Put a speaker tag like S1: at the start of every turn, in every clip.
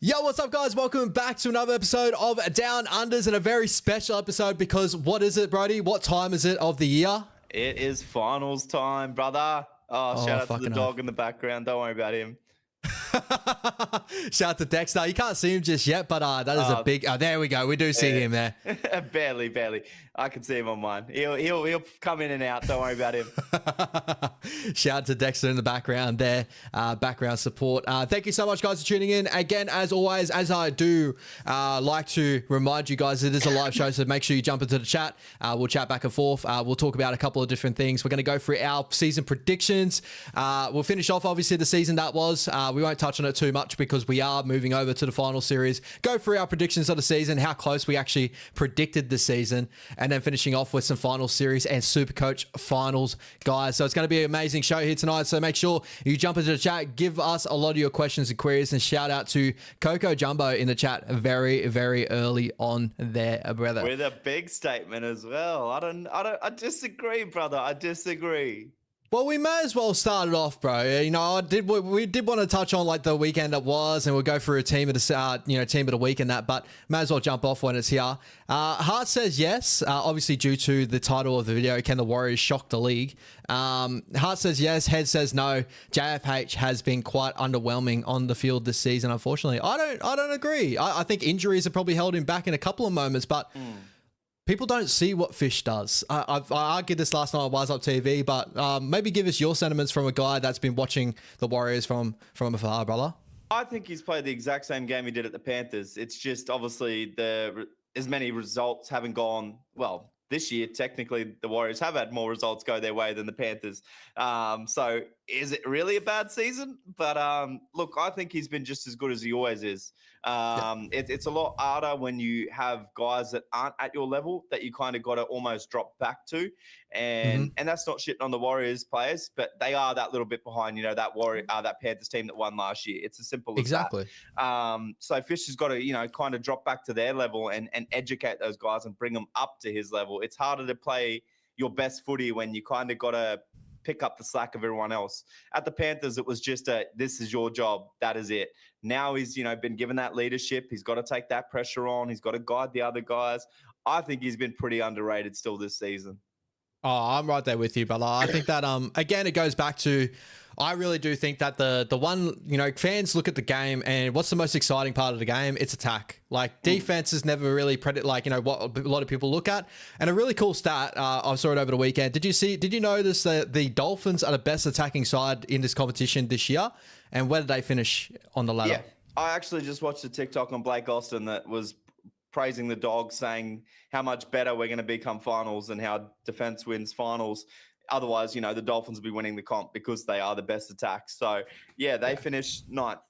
S1: Yo, what's up, guys? Welcome back to another episode of Down Unders, and a very special episode because what is it, Brody? What time is it of the year?
S2: It is finals time, brother. Oh, shout out to the dog in the background. Don't worry about him.
S1: Shout out to Dexter. You can't see him just yet, but that is a big. There we go. We do see him there.
S2: barely. I can see him on mine. He'll come in and out. Don't worry about him.
S1: Shout out to Dexter in the background there. Background support. Thank you so much, guys, for tuning in. Again, as always, as I do like to remind you guys, it is a live show, so make sure you jump into the chat. We'll chat back and forth. We'll talk about a couple of different things. We're going to go through our season predictions. We'll finish off, obviously, the season that was. We won't touch on it too much because we are moving over to the final series. Go through our predictions of the season, how close we actually predicted the season, and then finishing off with some final series and Supercoach finals, guys. So it's going to be an amazing show here tonight. So make sure you jump into the chat, give us a lot of your questions and queries, and shout out to Coco Jumbo in the chat very, very early on there, brother.
S2: With a big statement as well. I disagree, brother. I disagree.
S1: Well, we may as well start it off, bro. You know, we did want to touch on like the weekend that was, and we'll go through a team of the team of the week and that, but may as well jump off when it's here. Hart says yes, obviously due to the title of the video, can the Warriors shock the league? Hart says yes, Head says no. JFH has been quite underwhelming on the field this season, unfortunately. I don't agree. I think injuries have probably held him back in a couple of moments, but people don't see what Fish does. I argued this last night on Wise Up TV, but maybe give us your sentiments from a guy that's been watching the Warriors from afar, brother.
S2: I think he's played the exact same game he did at the Panthers. It's just obviously as many results haven't gone well. This year, technically, the Warriors have had more results go their way than the Panthers. So is it really a bad season? But look, I think he's been just as good as he always is. It's a lot harder when you have guys that aren't at your level that you kind of got to almost drop back to. And that's not shitting on the Warriors players, but they are that little bit behind, that Panthers team that won last year. It's as simple as that. So Fish has got to, kind of drop back to their level and educate those guys and bring them up to his level. It's harder to play your best footy when you kind of got to pick up the slack of everyone else. At the Panthers, it was just this is your job. That is it. Now he's, been given that leadership. He's got to take that pressure on. He's got to guide the other guys. I think he's been pretty underrated still this season.
S1: Oh, I'm right there with you, brother. I think that, again, it goes back to, I really do think that the one, fans look at the game and what's the most exciting part of the game? It's attack. Like defense is never really what a lot of people look at. And a really cool stat, I saw it over the weekend. Did you notice that the Dolphins are the best attacking side in this competition this year? And where did they finish on the ladder?
S2: Yeah, I actually just watched a TikTok on Blake Austin that was praising the Dogs, saying how much better we're going to become finals and how defense wins finals. Otherwise, the Dolphins will be winning the comp because they are the best attack. So, yeah, they finished ninth.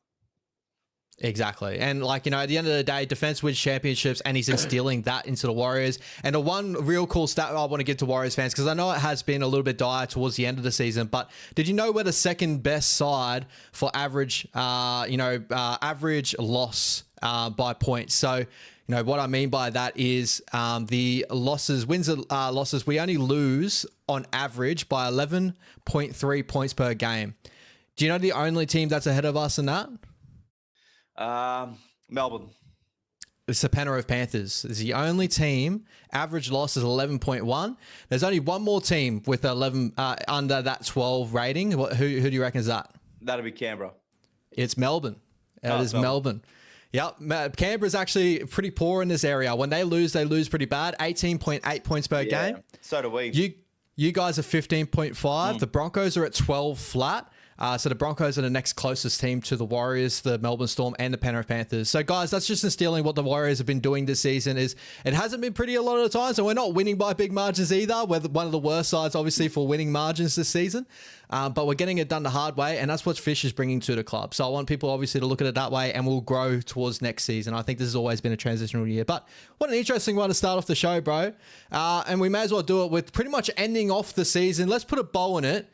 S1: Exactly. And at the end of the day, defense wins championships, and he's instilling that into the Warriors. And the one real cool stat I want to give to Warriors fans, because I know it has been a little bit dire towards the end of the season, but did you know we're the second best side for average, average loss by points? So, what I mean by that is the wins and losses, we only lose on average by 11.3 points per game. Do you know the only team that's ahead of us in that?
S2: Melbourne.
S1: It's the Penrith Panthers. It's the only team. Average loss is 11.1. There's only one more team with 11 under that 12 rating. Who do you reckon is that?
S2: That'd be Canberra.
S1: It's Melbourne. It is Melbourne. Yep, Canberra's actually pretty poor in this area. When they lose pretty bad. 18.8 points per game.
S2: So do we.
S1: You guys are 15.5. The Broncos are at 12 flat. So the Broncos are the next closest team to the Warriors, the Melbourne Storm, and the Penrith Panthers. So, guys, that's just instilling what the Warriors have been doing this season. It hasn't been pretty a lot of the times, and we're not winning by big margins either. We're one of the worst sides, obviously, for winning margins this season. But we're getting it done the hard way, and that's what Fish is bringing to the club. So I want people, obviously, to look at it that way, and we'll grow towards next season. I think this has always been a transitional year. But what an interesting one to start off the show, bro. And we may as well do it with pretty much ending off the season. Let's put a bow on it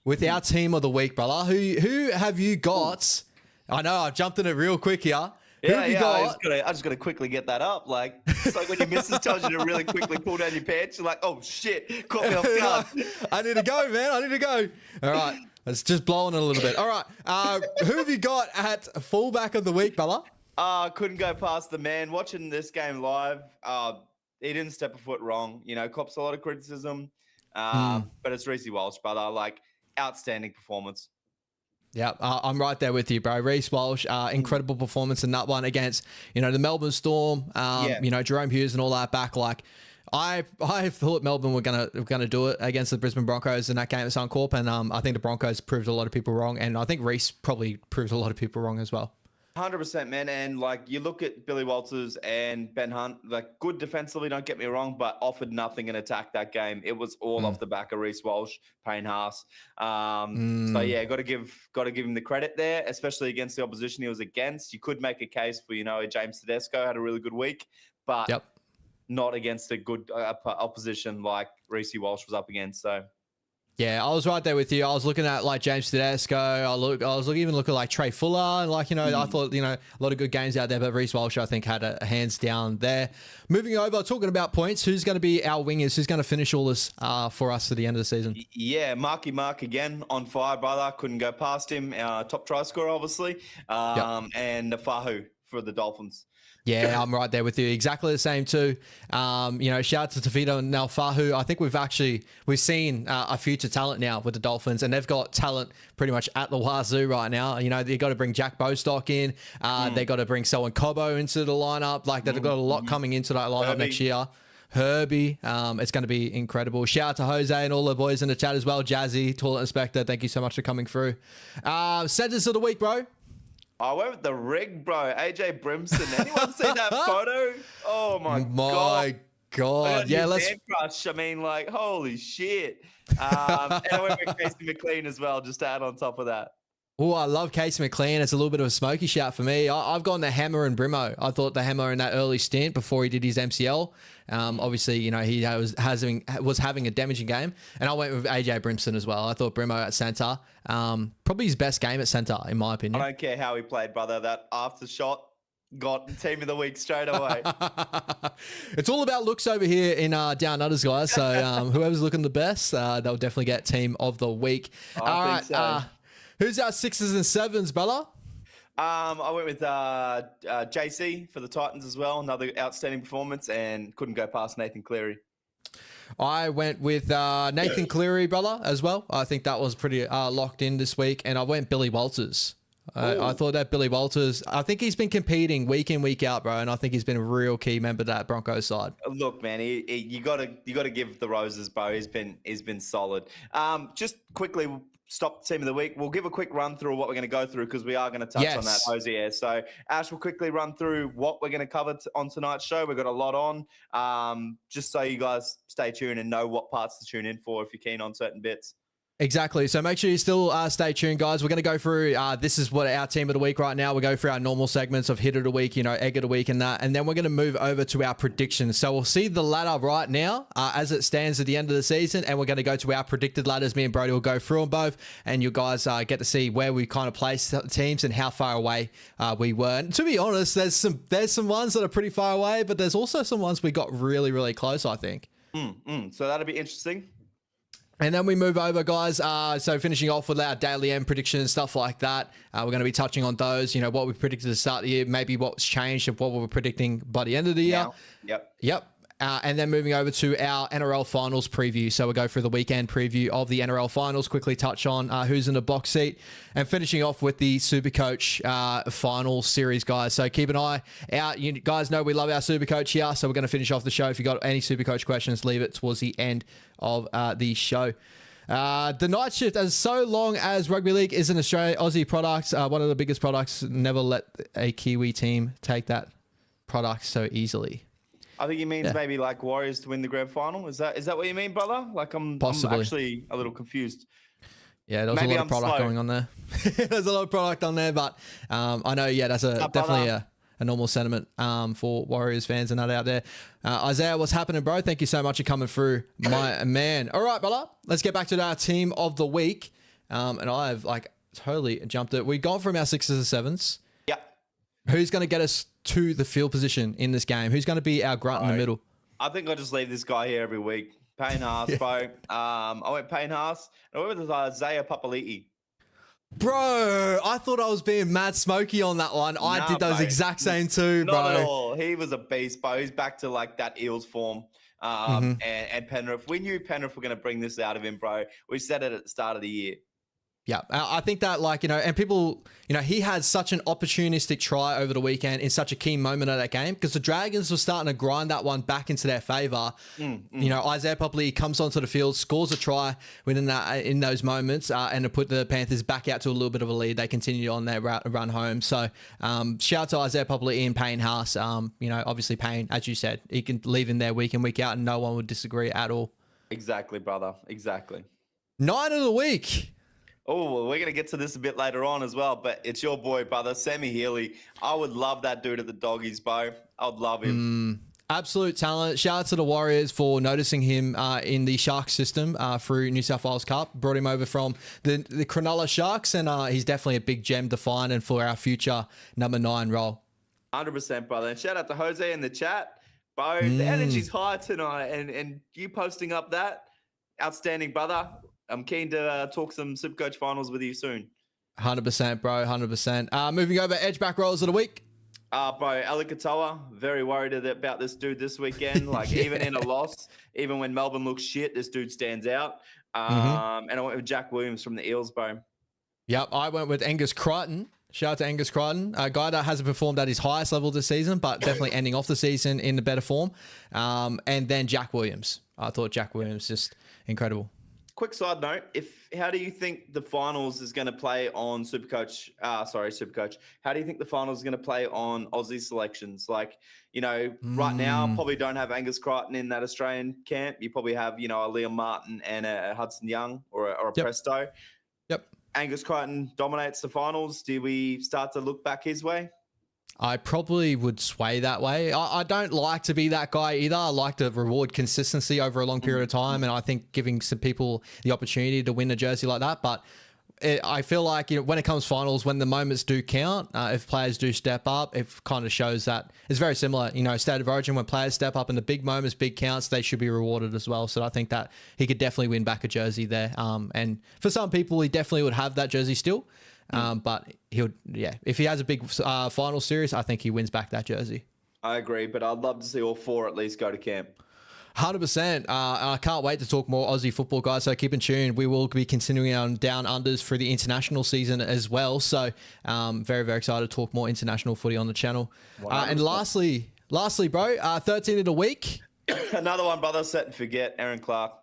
S1: with our team of the week, brother. Who have you got? I know, I've jumped in it real quick here. Who have you got?
S2: I just got to quickly get that up. Like, it's like when your missus tells you to really quickly pull down your pants. You're like, oh, shit, caught me off guard.
S1: I need to go, man. I need to go. All right. It's just blowing it a little bit. All right. Who have you got at fullback of the week, brother?
S2: Couldn't go past the man. Watching this game live, he didn't step a foot wrong. You know, cops a lot of criticism, but it's Reece Walsh, brother. Like, outstanding performance.
S1: Yeah, I'm right there with you, bro. Reece Walsh, incredible performance in that one against, you know, the Melbourne Storm, you know, Jerome Hughes and all that back. Like, I thought Melbourne were gonna do it against the Brisbane Broncos in that game at Suncorp, and I think the Broncos proved a lot of people wrong, and I think Reece probably proved a lot of people wrong as well.
S2: 100%, man. And like, you look at Billy Walters and Ben Hunt, like, good defensively, don't get me wrong, but offered nothing in attack that game. It was all off the back of Reece Walsh, Payne Haas. So yeah, got to give him the credit there, especially against the opposition he was against. You could make a case for, you know, James Tedesco had a really good week, but not against a good opposition like Reece Walsh was up against. So.
S1: Yeah, I was right there with you. I was looking at like James Tedesco. I was even looking at like Trey Fuller, and like, you know, I thought, you know, a lot of good games out there, but Reece Walsh, I think, had a hands down there. Moving over, talking about points, who's going to be our wingers? Who's going to finish all this for us to the end of the season?
S2: Yeah, Marky Mark again on fire, brother. Couldn't go past him. Top try scorer, obviously, and Fahu for the Dolphins.
S1: Yeah, I'm right there with you. Exactly the same too. You know, shout out to Tavita and Nalfahu. I think we've seen a future talent now with the Dolphins, and they've got talent pretty much at the wazoo right now. You know, they've got to bring Jack Bostock in. They got to bring SELWYN COBBO into the lineup. Like, they've got a lot coming into that lineup next year. Herbie, it's going to be incredible. Shout out to Jose and all the boys in the chat as well. Jazzy, Toilet Inspector, thank you so much for coming through. Centers of the week, bro.
S2: I went with the rig, bro. AJ Brimson. Anyone seen that photo? Oh my god.
S1: Yeah, let's.
S2: Crush. I mean, like, holy shit. And I went with Casey McLean as well, just to add on top of that.
S1: Oh, I love Casey McLean. It's a little bit of a smoky shout for me. I've gone the Hammer and Brimo. I thought the Hammer in that early stint before he did his MCL. Obviously, you know, he was having a damaging game. And I went with AJ Brimson as well. I thought Brimo at centre, probably his best game at centre, in my opinion.
S2: I don't care how he played, brother. That after shot got team of the week straight away.
S1: It's all about looks over here in Down Udders, guys. So whoever's looking the best, they'll definitely get team of the week.
S2: I think so.
S1: Who's our 6s and 7s, brother?
S2: I went with JC for the Titans as well. Another outstanding performance, and couldn't go past Nathan Cleary.
S1: I went with Nathan Cleary, brother, as well. I think that was pretty locked in this week. And I went Billy Walters. I thought that Billy Walters, I think he's been competing week in, week out, bro. And I think he's been a real key member of that Broncos side.
S2: Look, man, you gotta give the roses, bro. He's been solid. Just quickly, stop team of the week. We'll give a quick run through what we're going to go through, because we are going to touch on that Hosier. So Ash will quickly run through what we're going to cover on tonight's show. We've got a lot on, just so you guys stay tuned and know what parts to tune in for if you're keen on certain bits.
S1: Exactly. So make sure you still stay tuned, guys. We're going to go through, this is what our team of the week right now. We'll go through our normal segments of hit of the week, you know, egg of the week and that. And then we're going to move over to our predictions. So we'll see the ladder right now as it stands at the end of the season. And we're going to go to our predicted ladders. Me and Brody will go through them both. And you guys get to see where we kind of place teams and how far away we were. And to be honest, there's some ones that are pretty far away, but there's also some ones we got really, really close, I think.
S2: So that'll be interesting.
S1: And then we move over, guys. So finishing off with our daily M predictions and stuff like that. We're going to be touching on those, you know, what we predicted at the start of the year, maybe what's changed and what we were predicting by the end of the year. Yep. And then moving over to our NRL finals preview. So we'll go through the weekend preview of the NRL finals, quickly touch on who's in the box seat, and finishing off with the Supercoach final series, guys. So keep an eye out. You guys know we love our Supercoach here. So we're going to finish off the show. If you got any Supercoach questions, leave it towards the end of the show. The night shift, as so long as rugby league is an Aussie product, one of the biggest products, never let a Kiwi team take that product so easily.
S2: I think he means maybe like Warriors to win the grand final. Is that what you mean, brother? Like I'm actually a little confused.
S1: Yeah, there's a lot of product going on there. There's a lot of product on there, but I know, that's definitely a normal sentiment for Warriors fans and that out there. Isaiah, what's happening, bro? Thank you so much for coming through, my man. All right, brother, let's get back to our team of the week. And I've like totally jumped it. We got from our 6s and 7s.
S2: Yeah.
S1: Who's going to get us to the field position in this game? Who's going to be our grunt in the middle?
S2: I think I'll just leave this guy here every week. Payne Haas, bro. I went Payne Haas. I went with Isaiah PAPALI'I.
S1: Bro, I thought I was being mad smoky on that one. I
S2: Nah,
S1: did those
S2: bro.
S1: exact same too, bro.
S2: Not at all. He was a beast, bro. He's back to like that Eels form. And Penrith. We knew Penrith were going to bring this out of him, bro. We said it at the start of the year.
S1: Yeah, I think that, like, you know, and people, you know, he had such an opportunistic try over the weekend in such a key moment of that game because the Dragons were starting to grind that one back into their favour. You know, Isaiah PAPALI'I comes onto the field, scores a try within that in those moments, and to put the Panthers back out to a little bit of a lead. They continued on their run home. So shout out to Isaiah PAPALI'I and Payne Haas. You know, obviously Payne, as you said, he can leave him there week in, week out, and no one would disagree at all.
S2: Exactly, brother. Exactly.
S1: Night of the week.
S2: Oh, well, we're going to get to this a bit later on as well, but it's your boy, brother, Sammy Healy. I would love that dude at the Doggies, bro. I would love him.
S1: Absolute talent. Shout out to the Warriors for noticing him in the Sharks system through New South Wales Cup. Brought him over from the Cronulla Sharks, and he's definitely a big gem to find and for our future number 9 role.
S2: 100%, brother. And shout out to Jose in the chat. Bro, the energy's high tonight, and you posting up that, outstanding, brother. I'm keen to talk some Supercoach finals with you soon.
S1: 100%, bro. 100%. Moving over, edge back rollers of the week.
S2: Bro, Ali Katoa, very worried about this dude this weekend. Like, even in a loss, even when Melbourne looks shit, this dude stands out. And I went with Jack Williams from the Eels, bro.
S1: Yep, I went with Angus Crichton. Shout out to Angus Crichton, a guy that hasn't performed at his highest level this season, but definitely ending off the season in the better form. And then Jack Williams. I thought Jack Williams just incredible.
S2: Quick side note: how do you think the finals is going to play on Supercoach? Supercoach. How do you think the finals is going to play on Aussie selections? Like, you know, right now, probably don't have Angus Crichton in that Australian camp. You probably have, you know, a Liam Martin and a Hudson Young or a Presto.
S1: Yep.
S2: Angus Crichton dominates the finals. Do we start to look back his way?
S1: I probably would sway that way. I don't like to be that guy either. I like to reward consistency over a long period of time, and I think giving some people the opportunity to win a jersey like that. But I feel like, you know, when it comes finals, when the moments do count, if players do step up, it kind of shows that it's very similar. You know, State of Origin, when players step up in the big moments, big counts, they should be rewarded as well. So I think that he could definitely win back a jersey there. And for some people, he definitely would have that jersey still. But if he has a big final series, I think he wins back that jersey.
S2: I agree, but I'd love to see all 4 at least go to camp.
S1: 100%. I can't wait to talk more Aussie football, guys. So keep in tune. We will be continuing on down unders for the international season as well. So very, very excited to talk more international footy on the channel. And lastly, bro, 13 of the week.
S2: Another one, brother. Set and forget. Aaron Clark.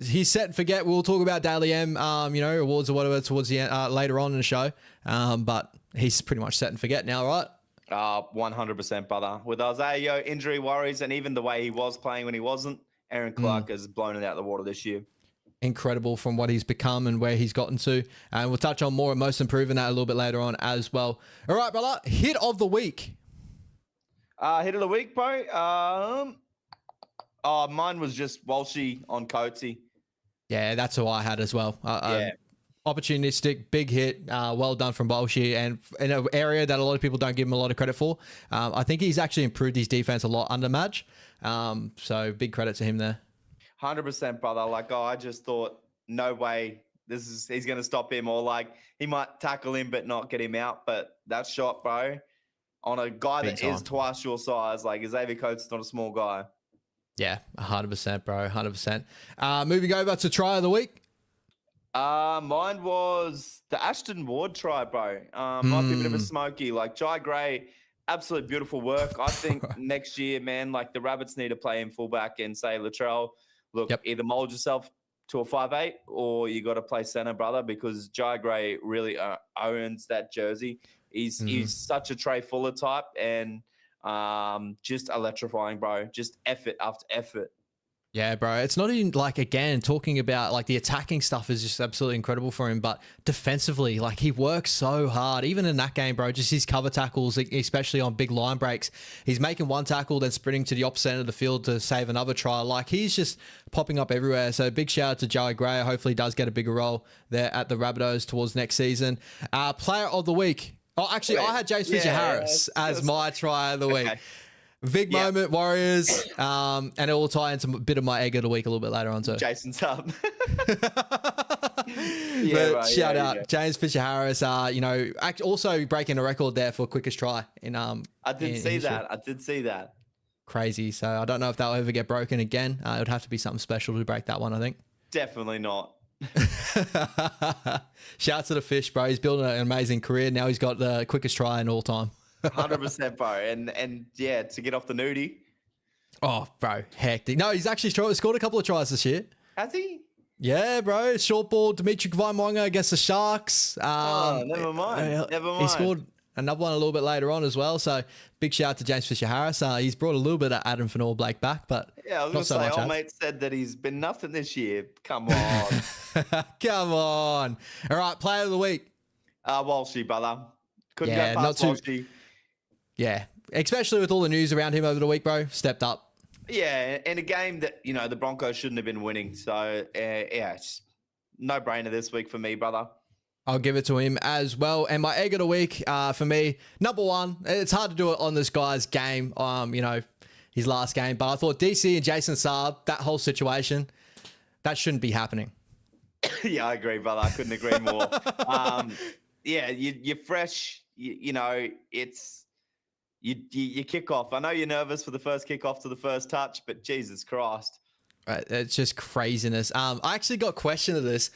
S1: He's set and forget. We'll talk about Daily M, you know, awards or whatever towards the end, later on in the show. But he's pretty much set and forget now, right?
S2: 100%, brother. With Isaiah injury worries and even the way he was playing when he wasn't, Aaron Clark has blown it out of the water this year. Incredible
S1: from what he's become and where he's gotten to. And we'll touch on more and most improving that a little bit later on as well. All right, brother. Hit of the week.
S2: Hit of the week, bro. Mine was just Walshy on Coatsy.
S1: Yeah, that's who I had as well. Opportunistic, big hit, well done from Walshy, and in an area that a lot of people don't give him a lot of credit for. I think he's actually improved his defense a lot under Madge. So big credit to him there.
S2: 100%, brother. Like, I just thought, no way he's going to stop him, or like he might tackle him but not get him out. But that shot, bro, on a guy that is twice your size, like Xavier Coates, not a small guy.
S1: Yeah, 100%, bro, 100%. Moving over to try of the week.
S2: Mine was the Ashton Ward try, bro. Might be a bit of a smoky. Like, Jai Gray, absolute beautiful work. I think next year, man, like the Rabbits need to play him fullback and say, Latrell, look, either mold yourself to a 5'8", or you got to play center, brother, because Jai Gray really owns that jersey. He's such a Trey Fuller type, and just electrifying, bro. Just effort after effort.
S1: Yeah, bro. It's not even like, again, talking about like the attacking stuff is just absolutely incredible for him, but defensively, like he works so hard. Even in that game, bro, just his cover tackles, especially on big line breaks, he's making one tackle, then sprinting to the opposite end of the field to save another try. Like, he's just popping up everywhere. So big shout out to Jai Gray. Hopefully he does get a bigger role there at the Rabbitohs towards next season. Player of the week. Oh, actually, I had James Fisher-Harris as my try of the week. Big moment, Warriors, and it will tie into a bit of my egg of the week a little bit later on too.
S2: Jason's up. Yeah, right,
S1: shout
S2: yeah,
S1: out
S2: yeah.
S1: James Fisher-Harris. Also breaking a record there for quickest try in
S2: I did see
S1: history.
S2: that. I did see that.
S1: Crazy. So I don't know if that'll ever get broken again. It would have to be something special to break that one, I think.
S2: Definitely not.
S1: Shout out to the fish, bro. He's building an amazing career. Now he's got the quickest try in all time.
S2: 100%, bro. And yeah, to get off the nudie.
S1: Oh, bro, hectic. No, he's actually scored a couple of tries this year.
S2: Has he?
S1: Yeah, bro. Short ball, Dimitri Gvaimonga against the Sharks.
S2: Never mind. Never mind.
S1: He scored another one a little bit later on as well. So big shout out to James Fisher-Harris. He's brought a little bit of Adam Fanor Blake back, but
S2: yeah, I was going to say, old mate said that he's been nothing this year. Come on.
S1: Come on. All right, player of the week.
S2: Walshy, brother. Couldn't
S1: Yeah,
S2: go past
S1: not too-
S2: Walshy.
S1: Yeah, especially with all the news around him over the week, bro. Stepped up.
S2: Yeah, in a game that, the Broncos shouldn't have been winning. So, yeah, it's no-brainer this week for me, brother.
S1: I'll give it to him as well. And my egg of the week, for me, number one, it's hard to do it on this guy's game, his last game. But I thought DC and Jason Saab, that whole situation, that shouldn't be happening.
S2: Yeah, I agree, brother. I couldn't agree more. Yeah, you're fresh. It's... You kick off. I know you're nervous for the first kickoff to the first touch, but Jesus Christ.
S1: Right, it's just craziness. I actually got question of this.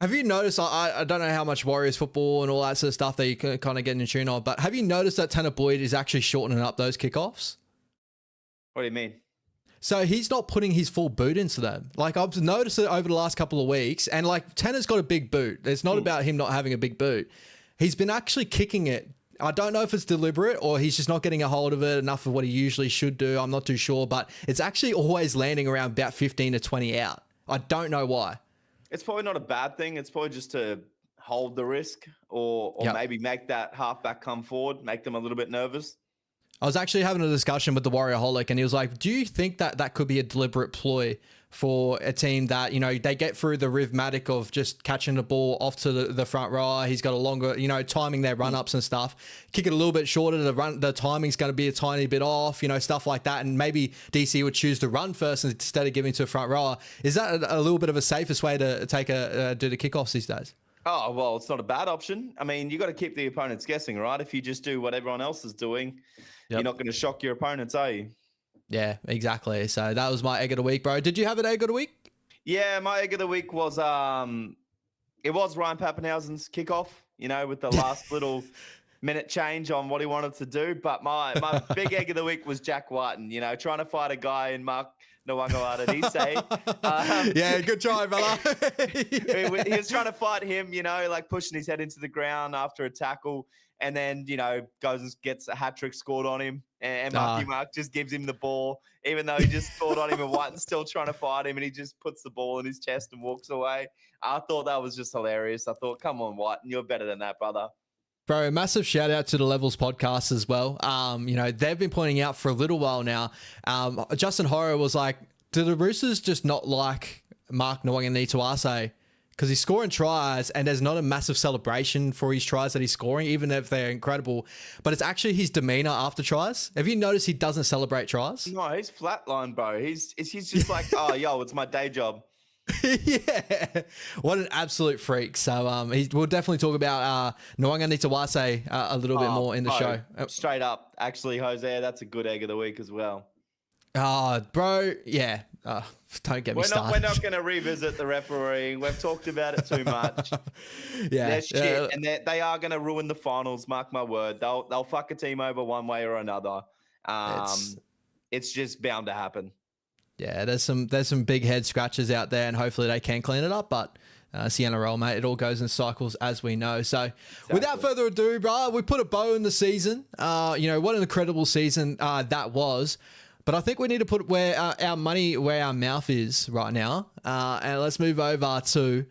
S1: Have you noticed, I don't know how much Warriors football and all that sort of stuff that you can kind of get in tune on, but have you noticed that Tanner Boyd is actually shortening up those kickoffs?
S2: What do you mean?
S1: So he's not putting his full boot into them. Like, I've noticed it over the last couple of weeks, and like Tanner's got a big boot. It's not about him not having a big boot. He's been actually kicking it. I don't know if it's deliberate or he's just not getting a hold of it enough of what he usually should do. I'm not too sure, but it's actually always landing around about 15 to 20 out. I don't know why.
S2: It's probably not a bad thing. It's probably just to hold the risk or maybe make that halfback come forward, make them a little bit nervous.
S1: I was actually having a discussion with the Warriorholic, and he was like, do you think that that could be a deliberate ploy for a team that, they get through the rhythmatic of just catching the ball off to the front row? He's got a longer, timing their run-ups and stuff. Kick it a little bit shorter, the timing's going to be a tiny bit off, stuff like that. And maybe DC would choose to run first instead of giving to a front rower. Is that a little bit of a safest way to do the kickoffs these days?
S2: Oh, well, it's not a bad option. I mean, you got to keep the opponents guessing, right? If you just do what everyone else is doing, you're not going to shock your opponents, are you?
S1: Yeah, exactly. So that was my egg of the week, bro. Did you have an egg of the week?
S2: Yeah, my egg of the week was it was Ryan Pappenhausen's kickoff, with the last little minute change on what he wanted to do. But my big egg of the week was Jack Whiten, trying to fight a guy in Mark Nwangawada.
S1: Yeah, good try, fella.
S2: He was trying to fight him, like pushing his head into the ground after a tackle. And then, goes and gets a hat trick scored on him. And Mark just gives him the ball, even though he just scored on him, and Whiten's still trying to fight him, and he just puts the ball in his chest and walks away. I thought that was just hilarious. I thought, come on, Whiten, you're better than that, brother.
S1: Bro, massive shout out to the Levels podcast as well. They've been pointing out for a little while now. Justin Horror was like, do the Roosters just not like Mark Nwanga'nituase? Because he's scoring tries and there's not a massive celebration for his tries that he's scoring, even if they're incredible. But it's actually his demeanor after tries. Have you noticed he doesn't celebrate tries?
S2: No, he's flatline, bro. He's just like, oh, yo, it's my day job.
S1: Yeah, what an absolute freak. So we'll definitely talk about Nwanga'nituase a little bit more in the show.
S2: Straight up, actually, Jose, that's a good egg of the week as well.
S1: Bro, yeah. Don't get me started.
S2: We're not going to revisit the refereeing. We've talked about it too much.
S1: Yeah,
S2: they're shit, and they are going to ruin the finals. Mark my word. They'll fuck a team over one way or another. It's just bound to happen. Yeah,
S1: there's some big head scratches out there, and hopefully they can clean it up. But it's the NRL, mate. It all goes in cycles, as we know. So, without further ado, bro, we put a bow in the season. What an incredible season that was. But I think we need to put our money where our mouth is right now. And let's move over to,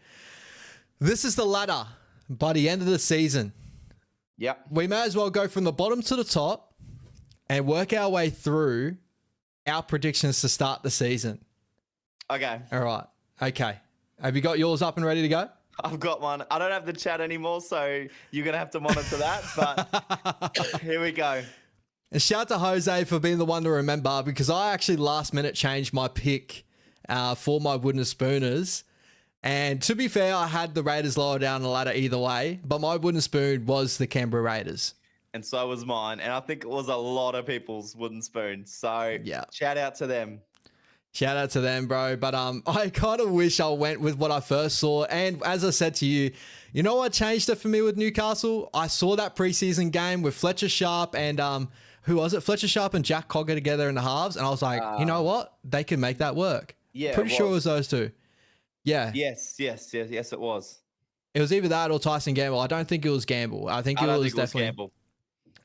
S1: this is the ladder by the end of the season.
S2: Yep.
S1: We may as well go from the bottom to the top and work our way through our predictions to start the season.
S2: Okay.
S1: All right. Okay. Have you got yours up and ready to go?
S2: I've got one. I don't have the chat anymore, so you're going to have to monitor that. But here we go.
S1: And shout out to Jose for being the one to remember, because I actually last minute changed my pick for my wooden spooners. And to be fair, I had the Raiders lower down the ladder either way, but my wooden spoon was the Canberra Raiders.
S2: And so was mine. And I think it was a lot of people's wooden spoon. So
S1: Yeah.
S2: shout out to them.
S1: Shout out to them, bro. But I kind of wish I went with what I first saw. And as I said to you, you know what changed it for me with Newcastle? I saw that preseason game with Fletcher Sharp and who was it? Fletcher Sharp and Jack Cogger together in the halves. And I was like, you know what? They can make that work.
S2: Yeah.
S1: Pretty sure it was those two. Yeah.
S2: Yes, it was.
S1: It was either that or Tyson Gamble. I don't think it was Gamble. I think it was definitely
S2: Gamble.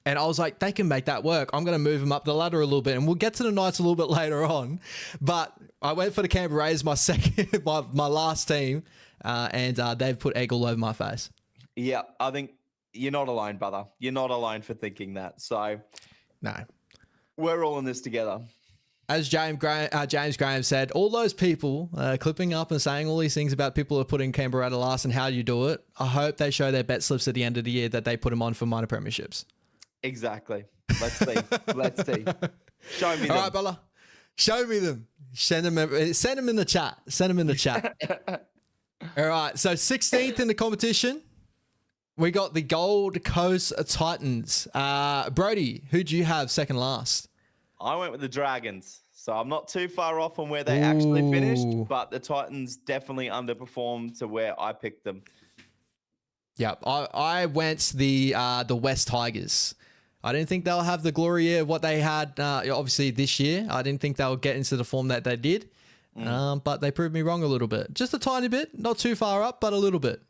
S1: And I was like, they can make that work. I'm going to move them up the ladder a little bit. And we'll get to the Knights a little bit later on. But I went for the Canberra Raiders, my second, my last team. And they've put egg all over my face.
S2: Yeah, I think you're not alone, brother. You're not alone for thinking that. So,
S1: no.
S2: We're all in this together.
S1: As James Graham said, all those people clipping up and saying all these things about people who are putting Canberra at last and how you do it, I hope they show their bet slips at the end of the year that they put them on for minor premierships.
S2: Exactly. Let's see. Let's see. Show me them.
S1: All right, Bella. Show me them. Send them in the chat. Send them in the chat. All right. So 16th in the competition, we got the Gold Coast Titans. Brody, who do you have second last?
S2: I went with the Dragons. So I'm not too far off from where they actually finished, but the Titans definitely underperformed to where I picked them.
S1: Yeah, I went the West Tigers. I didn't think they'll have the glory year of what they had, obviously, this year. I didn't think they'll get into the form that they did. But they proved me wrong a little bit. Just a tiny bit. Not too far up, but a little bit.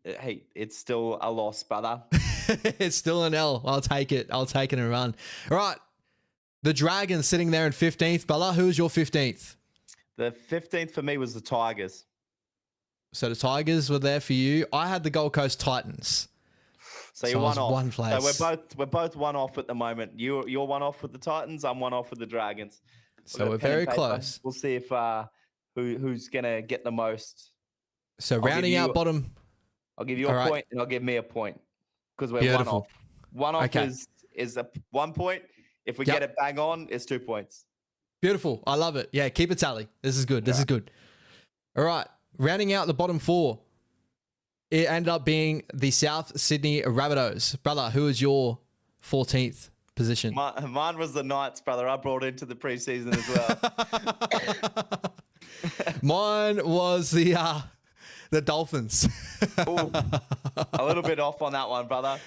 S2: Hey, it's still a loss, brother.
S1: It's still an L. I'll take it. I'll take it and run. All right. The Dragons sitting there in 15th. Bella, who's your 15th?
S2: The 15th for me was the Tigers.
S1: So the Tigers were there for you. I had the Gold Coast Titans.
S2: So you're one off.
S1: One place.
S2: So we're both one off at the moment. You're one off with the Titans. I'm one off with the Dragons.
S1: So we're very close.
S2: We'll see if who's gonna get the most.
S1: So rounding out bottom.
S2: I'll give you a point, and I'll give me a point because we're one off. One off is a 1 point. If we get it bang on, it's 2 points.
S1: Beautiful. I love it. Yeah, keep a tally. This is good. This is good. All right. Rounding out the bottom four. It ended up being the South Sydney Rabbitohs. Brother, who is your 14th position?
S2: Mine was the Knights, brother. I brought into the preseason as well.
S1: Mine was the Dolphins.
S2: Ooh, a little bit off on that one, brother.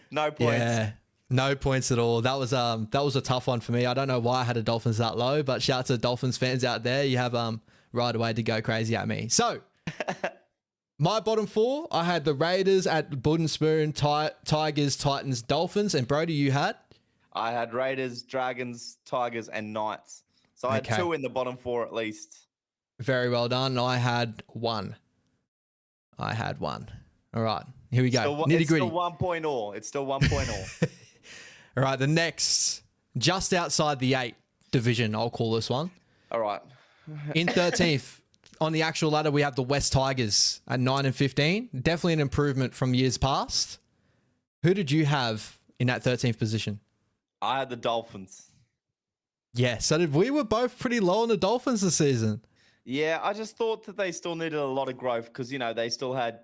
S2: No points.
S1: Yeah, no points at all. That was a tough one for me. I don't know why I had the Dolphins that low, but shout out to Dolphins fans out there. You have right away to go crazy at me. So my bottom four, I had the Raiders at Wooden Spoon, Tigers, Titans, Dolphins, and Brody, you had?
S2: I had Raiders, Dragons, Tigers, and Knights. So I had two in the bottom four at least.
S1: Very well done. I had one. All right, here we go. Nitty gritty.
S2: It's still 1 point all. It's still 1 point all.
S1: All right, the next, just outside the 8 division, I'll call this one.
S2: All right.
S1: In 13th, on the actual ladder, we have the West Tigers at 9 and 15. Definitely an improvement from years past. Who did you have in that 13th position?
S2: I had the Dolphins.
S1: Yeah, so we were both pretty low on the Dolphins this season.
S2: Yeah, I just thought that they still needed a lot of growth because, they still had,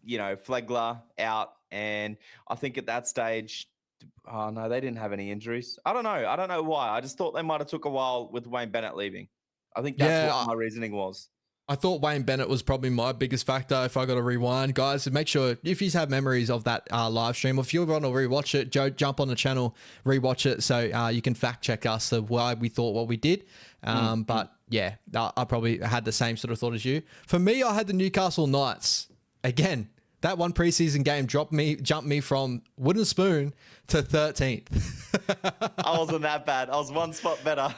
S2: Flegler out. And I think at that stage, oh, no, they didn't have any injuries. I don't know why. I just thought they might have took a while with Wayne Bennett leaving. I think that's what my reasoning was. I
S1: thought Wayne Bennett was probably my biggest factor if I got to rewind. Guys, make sure if you have memories of that live stream, or if you want to rewatch it, jump on the channel, rewatch it so you can fact check us of why we thought what we did. But yeah, I probably had the same sort of thought as you. For me, I had the Newcastle Knights. Again, that one preseason game jumped me from wooden spoon to 13th.
S2: I wasn't that bad. I was one spot better.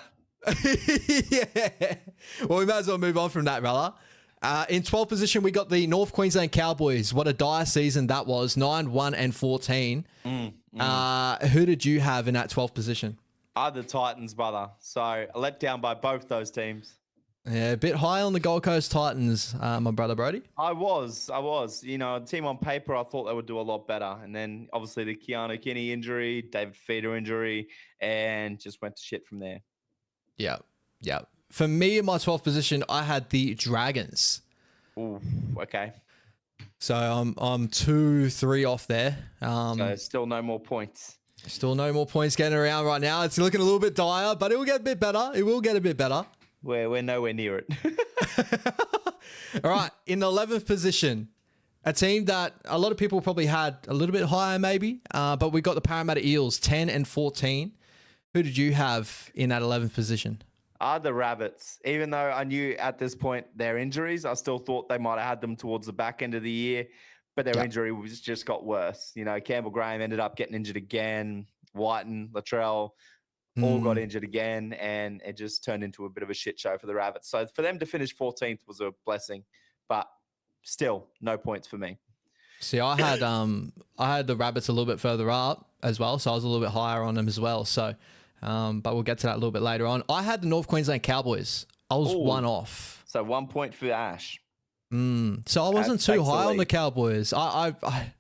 S1: Yeah. Well, we might as well move on from that, brother. In 12th position, we got the North Queensland Cowboys. What a dire season that was. 9-1 and 14. Who did you have in that 12th position?
S2: I had the Titans, brother. So let down by both those teams.
S1: Yeah, a bit high on the Gold Coast Titans, my brother Brody.
S2: I was. A team on paper, I thought they would do a lot better. And then obviously the Keanu Kinney injury, David Feeder injury, and just went to shit from there.
S1: Yeah. For me, in my 12th position, I had the Dragons.
S2: Ooh, okay.
S1: So I'm 2-3 off there.
S2: So still no more points.
S1: Still no more points getting around right now. It's looking a little bit dire, but it will get a bit better. It will get a bit better.
S2: We're nowhere near it.
S1: All right, in the 11th position, a team that a lot of people probably had a little bit higher maybe, but we got the Parramatta Eels, 10 and 14. Who did you have in that 11th position?
S2: The Rabbits. Even though I knew at this point their injuries, I still thought they might have had them towards the back end of the year, but their injury just got worse. You know, Campbell Graham ended up getting injured again. Whiten, Latrell, all got injured again, and it just turned into a bit of a shit show for the Rabbits. So for them to finish 14th was a blessing, but still no points for me.
S1: See, I had the Rabbits a little bit further up as well, so I was a little bit higher on them as well. So, but we'll get to that a little bit later on. I had the North Queensland Cowboys. I was 1 off.
S2: So 1 point for Ash.
S1: So I wasn't too high on the Cowboys. I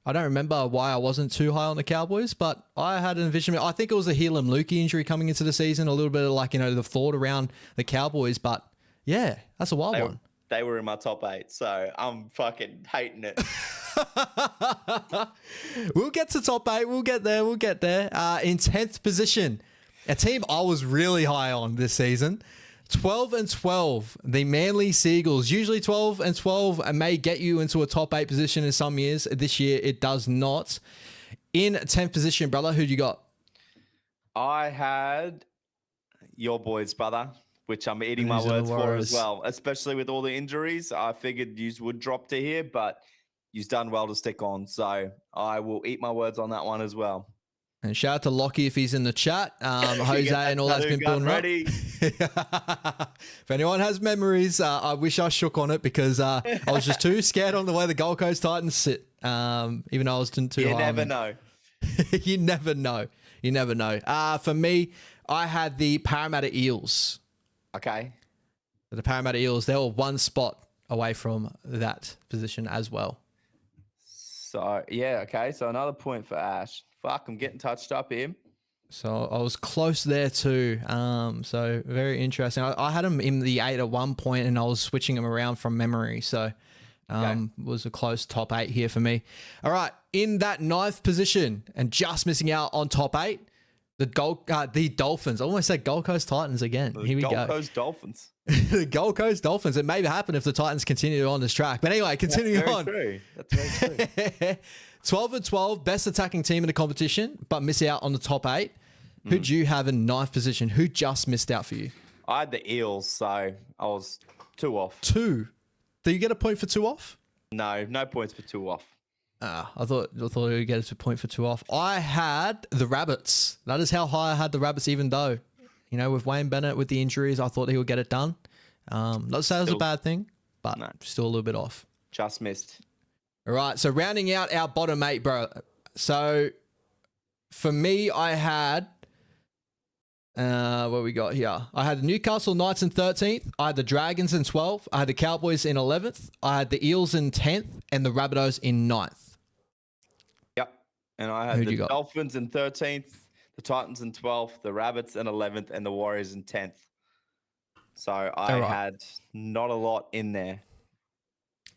S1: don't remember why I wasn't too high on the Cowboys, but I had an envision. I think it was a Helam Lukey injury coming into the season, a little bit of like, you know, the thought around the Cowboys, but yeah, that's a wild one.
S2: They were in my top 8, so I'm fucking hating it.
S1: We'll get to top 8. We'll get there. In 10th position, a team I was really high on this season. 12 and 12, the Manly Seagulls. Usually 12 and 12 may get you into a top 8 position in some years. This year, it does not. In 10th position, brother, who do you got?
S2: I had your boys, brother, which I'm eating my words for as well, especially with all the injuries. I figured you would drop to here, but you've done well to stick on. So I will eat my words on that one as well.
S1: And shout out to Lockie if he's in the chat. Jose and all that's been building ready. Up. If anyone has memories, I wish I shook on it because I was just too scared on the way the Gold Coast Titans sit. Even though I was too high.
S2: You never know.
S1: You never know. You never know. For me, I had the Parramatta Eels.
S2: Okay.
S1: The Parramatta Eels, they were 1 spot away from that position as well.
S2: So, yeah, okay. So another point for Ash. Fuck, I'm getting touched up here.
S1: So I was close there too. So very interesting. I had them in the 8 at one point and I was switching them around from memory. So was a close top 8 here for me. All right. In that 9th position and just missing out on top 8, the Dolphins. I almost said Gold Coast Titans again. Here we go.
S2: Gold Coast Dolphins.
S1: The Gold Coast Dolphins. It may happen if the Titans continue on this track. But anyway, continuing on.
S2: That's very true.
S1: 12 and 12, best attacking team in the competition, but miss out on the top 8. Who'd you have in 9th position? Who just missed out for you?
S2: I had the Eels, so I was 2 off.
S1: 2? Do you get a point for 2 off?
S2: No points for 2 off.
S1: I thought you would get a point for 2 off. I had the Rabbits. That is how high I had the Rabbits, even though, you know, with Wayne Bennett with the injuries, I thought he would get it done. Not to say it was a bad thing, but still a little bit off.
S2: Just missed.
S1: All right, so rounding out our bottom 8, bro. So for me, I had, what we got here? I had the Newcastle Knights in 13th. I had the Dragons in 12th. I had the Cowboys in 11th. I had the Eels in 10th and the Rabbitohs in 9th.
S2: Yep. And I had the Dolphins in 13th, the Titans in 12th, the Rabbits in 11th, and the Warriors in 10th. So I had not a lot in there.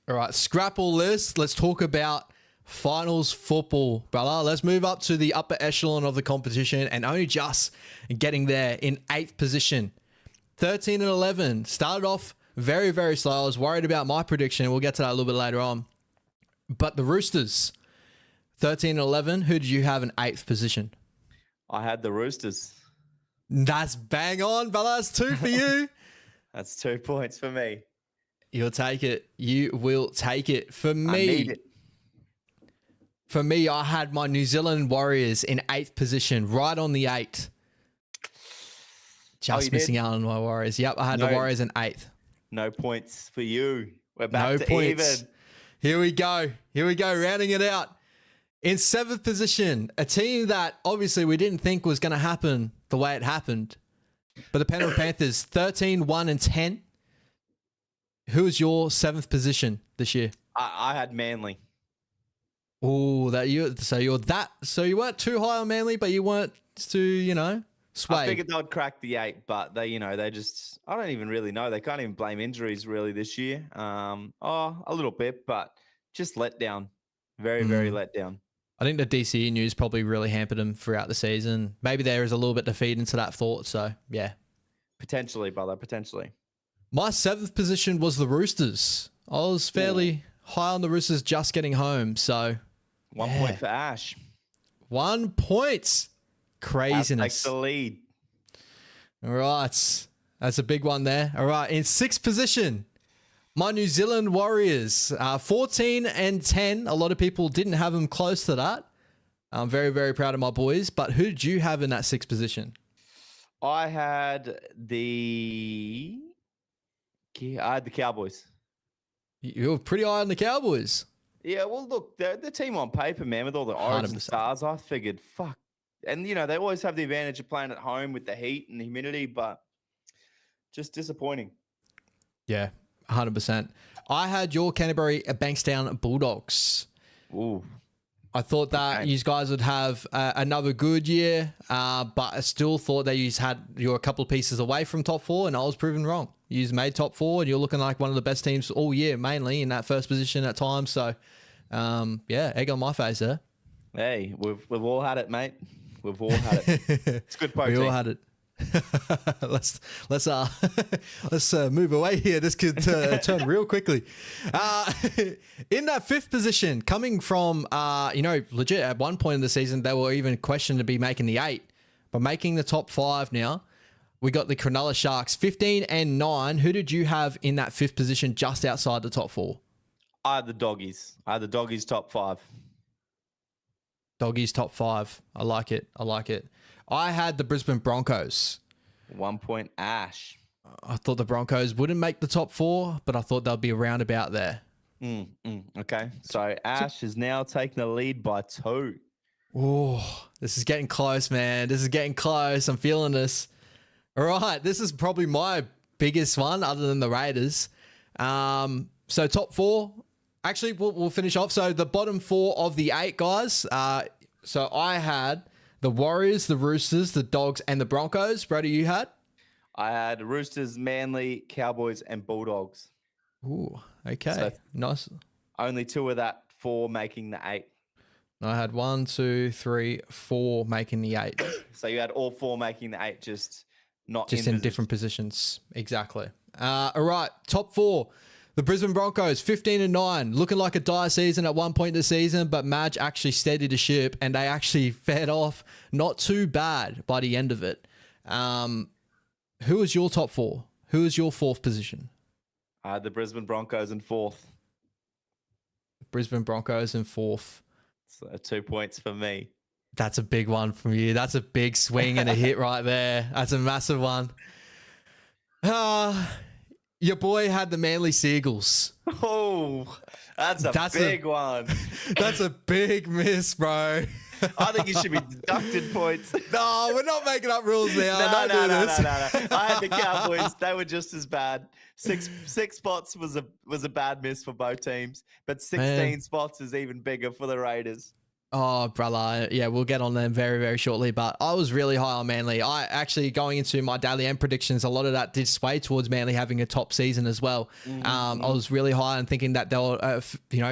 S1: All right, scrap all this. Let's talk about finals football, brother. Let's move up to the upper echelon of the competition and only just getting there in 8th position. 13 and 11. Started off very, very slow. I was worried about my prediction. We'll get to that a little bit later on. But the Roosters, 13 and 11. Who did you have in 8th position?
S2: I had the Roosters.
S1: That's bang on, brother. That's 2 for you.
S2: That's 2 points for me.
S1: You'll take it. You will take it. For me,
S2: I need it.
S1: For me, I had my New Zealand Warriors in 8th position, right on the 8. Just missing out on my Warriors. Yep, I had the Warriors in 8th.
S2: No points for you. We're back to even.
S1: Here we go. Rounding it out. In 7th position, a team that obviously we didn't think was going to happen the way it happened. But the Penrith Panthers, 13, 1 and 10. Who was your 7th position this year?
S2: I had Manly.
S1: Oh, so you weren't too high on Manly, but you weren't too, Sway.
S2: I figured they'd crack the 8, but they just, I don't even really know. They can't even blame injuries really this year. A little bit, but just let down. Very, very let down.
S1: I think the DCE news probably really hampered them throughout the season. Maybe there is a little bit to feed into that thought. So, yeah.
S2: Potentially, brother, potentially.
S1: My 7th position was the Roosters. I was fairly high on the Roosters just getting home. So,
S2: 1 point for Ash.
S1: 1 point. Craziness.
S2: Takes the lead.
S1: All right. That's a big one there. All right. In 6th position, my New Zealand Warriors, 14 and 10. A lot of people didn't have them close to that. I'm very, very proud of my boys. But who did you have in that 6th position?
S2: I had the Cowboys.
S1: You were pretty high on the Cowboys.
S2: Yeah, well, look, the team on paper, man, with all the Origin
S1: 100%.
S2: stars, I figured, fuck. And, they always have the advantage of playing at home with the heat and the humidity, but just disappointing.
S1: Yeah, 100%. I had your Canterbury Bankstown Bulldogs.
S2: Ooh.
S1: I thought that you guys would have another good year, but I still thought that you were a couple of pieces away from top 4, and I was proven wrong. You made top 4, and you're looking like one of the best teams all year, mainly in that first position at times. So, egg on my face there.
S2: Hey, we've all had it, mate. We've all had it. It's good protein.
S1: We all had it. let's move away here. This could turn real quickly. In that 5th position, coming from legit at one point in the season they were even questioned to be making the 8, but making the top 5 now. We got the Cronulla Sharks, 15 and 9. Who did you have in that 5th position, just outside the top 4?
S2: I had the Doggies. Top 5.
S1: Doggies top 5. I like it. I had the Brisbane Broncos.
S2: 1 point Ash.
S1: I thought the Broncos wouldn't make the top 4, but I thought they'll be around about there.
S2: Okay. So Ash is now taking the lead by 2.
S1: Oh, this is getting close, man. This is getting close. I'm feeling this. All right. This is probably my biggest one other than the Raiders. So top 4. Actually, we'll finish off. So the bottom 4 of the 8 guys. So I had the Warriors, the Roosters, the Dogs, and the Broncos. Brody, you had?
S2: I had Roosters, Manly, Cowboys, and Bulldogs.
S1: Ooh, okay.
S2: So
S1: nice.
S2: Only 2 of that 4 making the 8.
S1: I had 1, 2, 3, 4 making the 8.
S2: So you had all 4 making the 8, just
S1: in different positions. Exactly. All right, top 4. The Brisbane Broncos, 15 and 9, looking like a dire season at one point in the season, but Madge actually steadied the ship and they actually fed off not too bad by the end of it. Who was your top 4? Who was your 4th position?
S2: I had the Brisbane Broncos in 4th.
S1: Brisbane Broncos in 4th.
S2: So 2 points for me.
S1: That's a big one from you. That's a big swing and a hit right there. That's a massive one. Your boy had the Manly Seagulls.
S2: Oh, that's a big one.
S1: That's a big miss, bro.
S2: I think you should be deducted points.
S1: No, we're not making up rules now.
S2: No.
S1: I
S2: had the Cowboys. They were just as bad. Six spots was a bad miss for both teams, but 16 spots is even bigger for the Raiders.
S1: Oh, brother. Yeah, we'll get on them very, very shortly. But I was really high on Manly. I actually, going into my daily M predictions, a lot of that did sway towards Manly having a top season as well. I was really high on thinking that they'll,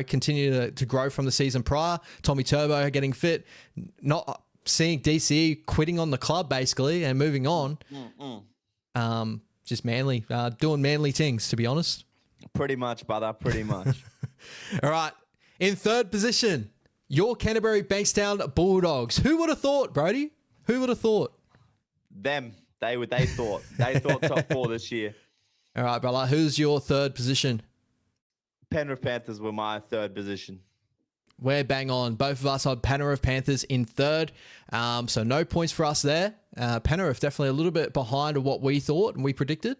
S1: continue to grow from the season prior. Tommy Turbo getting fit, not seeing DCE quitting on the club basically and moving on. Just Manly, doing Manly things, to be honest.
S2: Pretty much, brother. Pretty much.
S1: All right. In 3rd position, your Canterbury Bankstown Bulldogs. Who would have thought, Brody? Who would have thought?
S2: Them. They thought. They thought top 4 this year.
S1: All right, brother. Who's your 3rd position?
S2: Penrith Panthers were my 3rd position.
S1: We're bang on. Both of us had Penrith Panthers in 3rd. So no points for us there. Penrith definitely a little bit behind of what we thought and we predicted.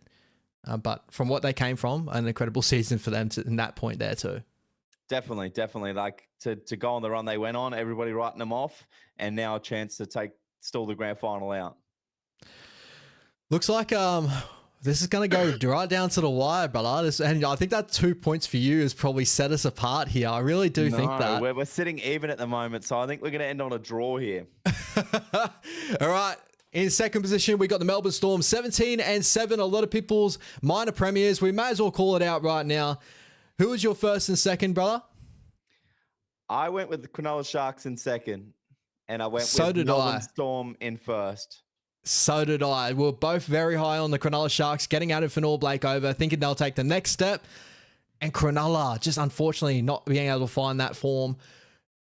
S1: But from what they came from, an incredible season for them in that point there too.
S2: Definitely. Like to go on the run they went on, everybody writing them off, and now a chance to still the grand final out.
S1: Looks like this is going to go right down to the wire, brother. And I think that 2 points for you has probably set us apart here. I really do think that.
S2: We're sitting even at the moment, so I think we're going to end on a draw here.
S1: All right. In second position, we got the Melbourne Storm, 17-7. A lot of people's minor premiers. We may as well call it out right now. Who was your first and second, brother?
S2: I went with the Cronulla Sharks in second, and I went with Melbourne Storm in first.
S1: So did I. We were both very high on the Cronulla Sharks, getting out of Fanor Blake over, thinking they'll take the next step. And Cronulla just unfortunately not being able to find that form.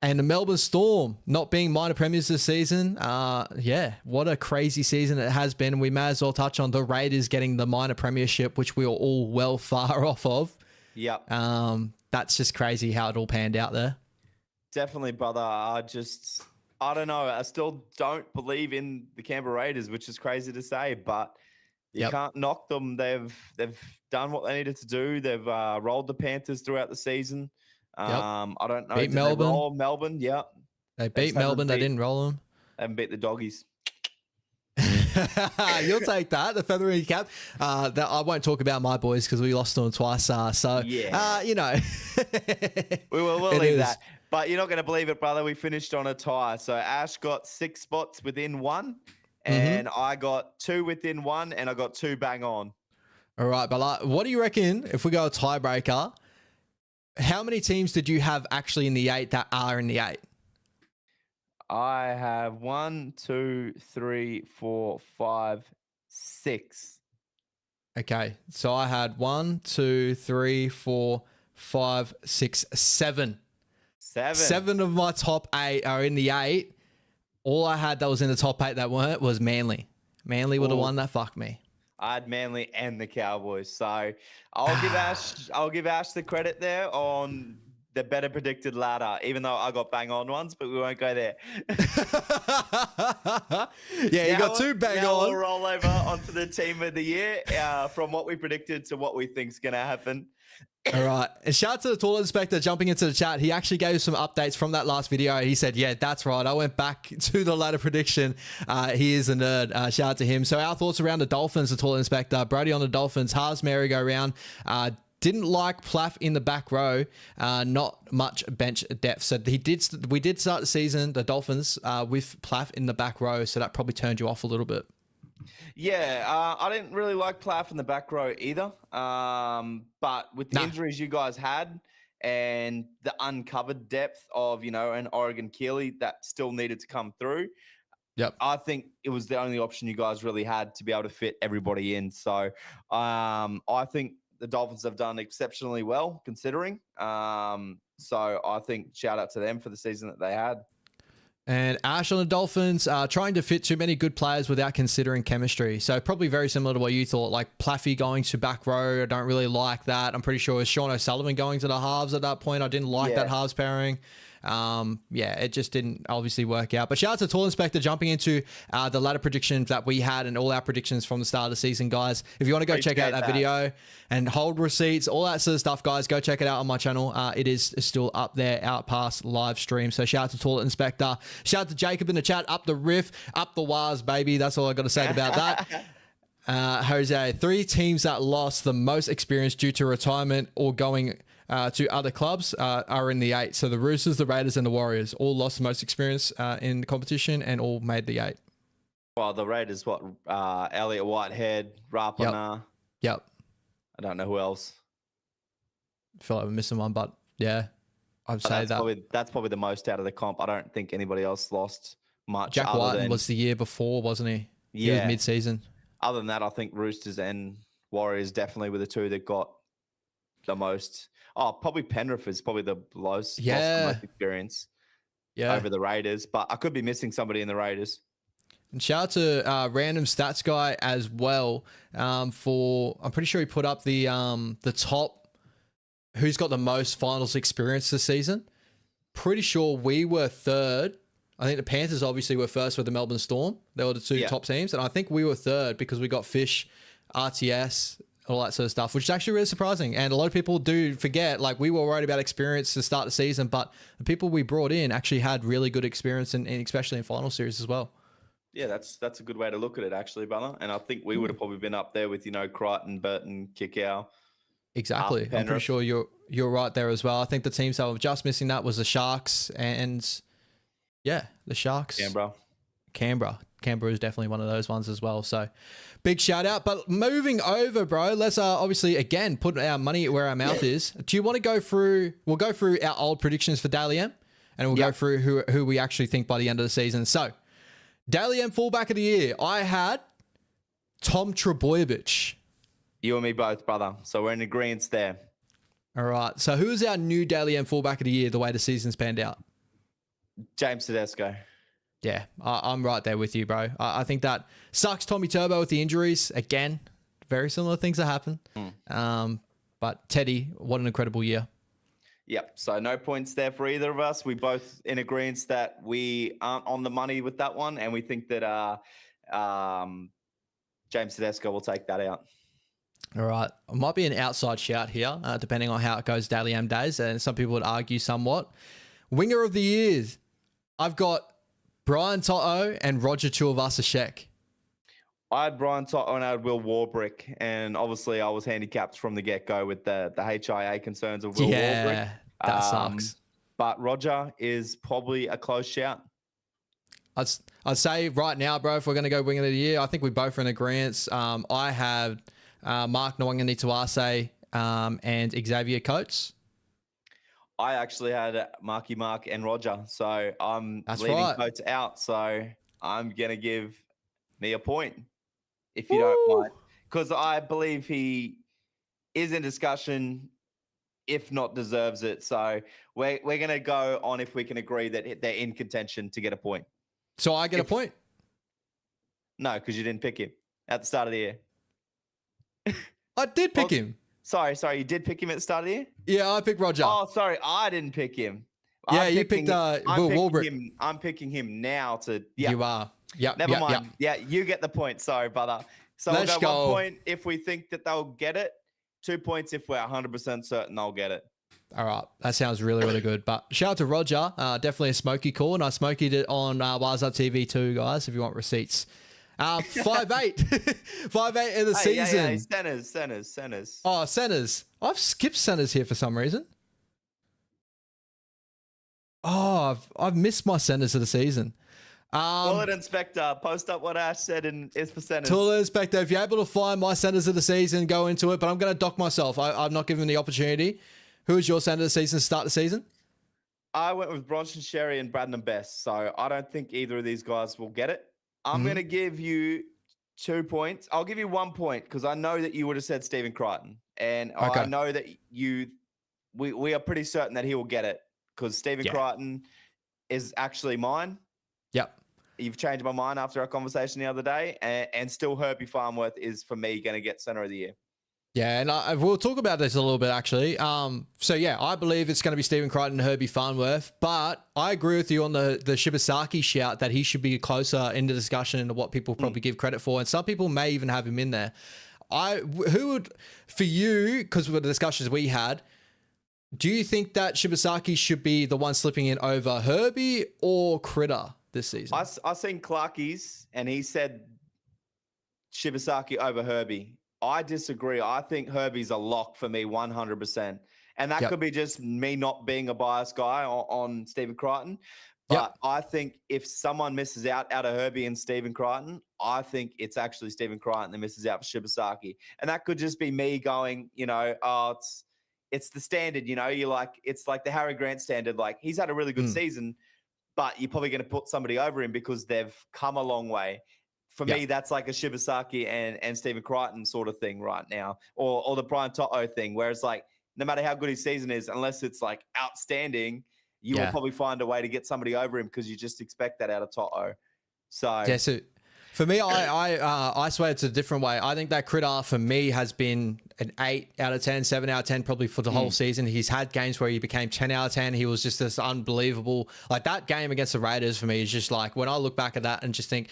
S1: And the Melbourne Storm not being minor premiers this season. Yeah, what a crazy season it has been. We may as well touch on the Raiders getting the minor premiership, which we were all well far off of.
S2: Yep.
S1: That's just crazy how it all panned out there.
S2: Definitely, brother. I don't know. I still don't believe in the Canberra Raiders, which is crazy to say, but you can't knock them. They've done what they needed to do. They've rolled the Panthers throughout the season. I don't know.
S1: Beat Melbourne.
S2: They roll Melbourne, yeah.
S1: They beat Melbourne. They didn't roll them.
S2: They haven't beat the Doggies.
S1: You'll take that, the feathery cap. I won't talk about my boys because we lost them twice. You know.
S2: We'll leave that. But you're not going to believe it, brother. We finished on a tie. So Ash got 6 spots within 1, and I got 2 within 1, and I got 2 bang on.
S1: All right, but what do you reckon if we go a tiebreaker? How many teams did you have actually in the 8 that are in the 8?
S2: I have 1, 2, 3, 4, 5, 6.
S1: Okay, so I had 1, 2, 3, 4, 5, 6, 7. 7 of my top 8 are in the 8. All I had that was in the top 8 that weren't was Manly. Manly were the one that fucked me.
S2: I had Manly and the Cowboys, so I'll give Ash the credit there on the better predicted ladder, even though I got bang on ones, but we won't go there.
S1: You got 2 bang on.
S2: We'll roll over onto the team of the year from what we predicted to what we think's gonna happen.
S1: All right. And shout out to the toilet inspector jumping into the chat. He actually gave some updates from that last video. He said, yeah, that's right. I went back to the ladder prediction. He is a nerd. Shout out to him. So our thoughts around the Dolphins, the toilet inspector. Brody on the Dolphins, halves merry-go-round. Didn't like Plaff in the back row. Not much bench depth. So we did start the season, the Dolphins, with Plaff in the back row. So that probably turned you off a little bit.
S2: Yeah, I didn't really like Plaff in the back row either. But with the injuries you guys had and the uncovered depth of, an Oregon Keeley that still needed to come through, I think it was the only option you guys really had to be able to fit everybody in. So I think the Dolphins have done exceptionally well considering. So I think shout out to them for the season that they had.
S1: And Ash on the Dolphins, trying to fit too many good players without considering chemistry. So probably very similar to what you thought, like Plaffy going to back row. I don't really like that. I'm pretty sure it was Sean O'Sullivan going to the halves at that point. I didn't like that halves pairing. It just didn't obviously work out. But shout out to Tool Inspector jumping into the ladder predictions that we had and all our predictions from the start of the season, guys. If you want to go check out that video and hold receipts, all that sort of stuff, guys, go check it out on my channel. It is still up there, out past live stream. So shout out to Tool Inspector. Shout out to Jacob in the chat. Up the riff, up the wires, baby. That's all I got to say about that. Jose, 3 teams that lost the most experience due to retirement or going to other clubs are in the 8. So the Roosters, the Raiders, and the Warriors all lost the most experience in the competition and all made the 8.
S2: Well, the Raiders, Elliot Whitehead, Rapana.
S1: Yep.
S2: I don't know who else.
S1: I feel like we're missing one, but yeah, I'd say
S2: that's probably the most out of the comp. I don't think anybody else lost much.
S1: Jack Whiten was the year before, wasn't he?
S2: Yeah.
S1: He was mid-season.
S2: Other than that, I think Roosters and Warriors definitely were the 2 that got the most. Oh, probably Penrith is probably the lost most experience over the Raiders. But I could be missing somebody in the Raiders.
S1: And shout out to Random Stats Guy as well for, I'm pretty sure he put up the top, who's got the most finals experience this season. Pretty sure we were 3rd. I think the Panthers obviously were 1st with the Melbourne Storm. They were the 2 top teams. And I think we were 3rd because we got Fish, RTS, all that sort of stuff, which is actually really surprising. And a lot of people do forget, like, we were worried about experience to start the season, but the people we brought in actually had really good experience, and especially in final series as well.
S2: Yeah, that's a good way to look at it, actually, brother. And I think we would have probably been up there with, Crichton, Burton, Kickow.
S1: Exactly. I'm pretty sure you're right there as well. I think the teams that were just missing that was the Sharks and, the Sharks.
S2: Canberra.
S1: Canberra is definitely one of those ones as well. So big shout out. But moving over, bro, let's obviously, again, put our money where our mouth is. Do you want to go through, we'll go through our old predictions for Dally M, and we'll go through who we actually think by the end of the season. So Dally M fullback of the year, I had Tom Trbojevic.
S2: You and me both, brother. So we're in agreement there.
S1: All right. So who is our new Dally M fullback of the year the way the season's panned out?
S2: James Tedesco.
S1: Yeah, I'm right there with you, bro. I think that sucks Tommy Turbo with the injuries. Again, very similar things that happen. But Teddy, what an incredible year.
S2: Yep. So no points there for either of us. We both in agreement that we aren't on the money with that one. And we think that James Tedesco will take that out.
S1: All right. It might be an outside shout here, depending on how it goes Dally M days. And some people would argue somewhat. Winger of the years, I've got Brian Toto and Roger Tuivasa-Sheck.
S2: I had Brian Toto and I had Will Warbrick. And obviously I was handicapped from the get-go with the HIA concerns of Will Warbrick.
S1: Yeah, that sucks.
S2: But Roger is probably a close shout.
S1: I'd say right now, bro, if we're going to go winger of the year, I think we both are in agreement. I have Mark Nwangani-Tuase and Xavier Coates.
S2: I actually had Marky Mark and Roger, so I'm leaving Coates out. So I'm gonna give me a point, if you don't mind, because I believe he is in discussion, if not deserves it. So we're gonna go on if we can agree that they're in contention to get a point.
S1: So I get a point?
S2: No, because you didn't pick him at the start of the year.
S1: I did pick him.
S2: Sorry, you did pick him at the start of the year?
S1: Yeah, I picked Roger.
S2: Oh, sorry, I didn't pick him.
S1: Yeah, you picked Will Warbrick.
S2: I'm picking him now to...
S1: Yeah. You are. Yeah.
S2: Never mind. Yeah, you get the point. Sorry, brother. So we'll go 1 point if we think that they'll get it. 2 points if we're 100% certain they'll get it.
S1: All right. That sounds really, really good. But shout out to Roger. Definitely a smoky call. And I smokied it on Wise Up TV too, guys, if you want receipts. 5'8". 5'8" in the season.
S2: Yeah, centers.
S1: Oh, centers. I've skipped centers here for some reason. Oh, I've missed my centers of the season.
S2: Toilet Inspector, post up what Ash said is for centers.
S1: Toilet Inspector, if you're able to find my centers of the season, go into it. But I'm going to dock myself. I'm not giving the opportunity. Who is your center of the season to start the season?
S2: I went with Bronson Sherry and Bradman Best. So I don't think either of these guys will get it. I'm going to give you 2 points. I'll give you 1 point because I know that you would have said Stephen Crichton. And I know that we are pretty certain that he will get it because Stephen Crichton is actually mine.
S1: Yep.
S2: You've changed my mind after our conversation the other day. And still Herbie Farnworth is, for me, going to get center of the year.
S1: Yeah, and we'll talk about this a little bit, actually. So, yeah, I believe it's going to be Stephen Crichton and Herbie Farnworth, but I agree with you on the Shibasaki shout that he should be closer in the discussion into what people probably give credit for, and some people may even have him in there. Who would, for you, because of the discussions we had, do you think that Shibasaki should be the one slipping in over Herbie or Critter this season?
S2: I seen Clarkie's, and he said Shibasaki over Herbie. I disagree. I think Herbie's a lock for me 100%. And that could be just me not being a biased guy on Stephen Crichton. But I think if someone misses out of Herbie and Stephen Crichton, I think it's actually Stephen Crichton that misses out for Shibasaki. And that could just be me going, it's the standard, it's like the Harry Grant standard. Like, he's had a really good season, but you're probably going to put somebody over him because they've come a long way. For me, that's like a Shibasaki and Stephen Crichton sort of thing right now, or the Brian Toto thing, where it's like, no matter how good his season is, unless it's like outstanding, you will probably find a way to get somebody over him because you just expect that out of Toto. So
S1: for me, I swear it's a different way. I think that Critter for me has been an 8 out of 10, 7 out of 10, probably for the whole season. He's had games where he became 10 out of 10. He was just this unbelievable. Like, that game against the Raiders for me is just like, when I look back at that and just think,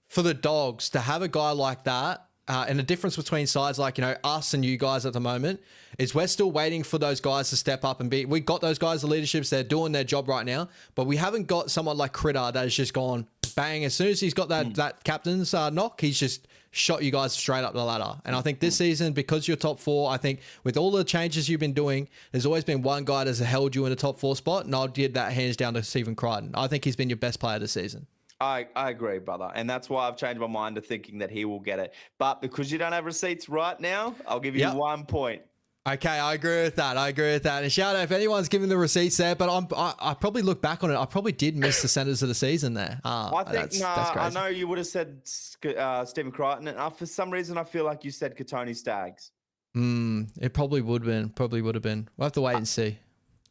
S1: for the Dogs to have a guy like that, and the difference between sides like, us and you guys at the moment is we're still waiting for those guys to step up and we got those guys, the leaderships, they're doing their job right now, but we haven't got someone like Critter that has just gone bang. As soon as he's got that captain's knock, he's just shot you guys straight up the ladder. And I think this season, because you're top 4, I think with all the changes you've been doing, there's always been one guy that's held you in the top 4 spot, and I'll give that hands down to Stephen Crichton. I think he's been your best player this season.
S2: I agree, brother. And that's why I've changed my mind to thinking that he will get it. But because you don't have receipts right now, I'll give you
S1: Yep.
S2: 1 point.
S1: Okay, I agree with that. And shout out if anyone's giving the receipts there, but I probably look back on it. I probably did miss the centers of the season there.
S2: I think,
S1: that's
S2: I
S1: crazy.
S2: know you would have said Stephen Crichton, and for some reason I feel like you said Katoni Staggs.
S1: It probably would have been. We'll have to wait and see.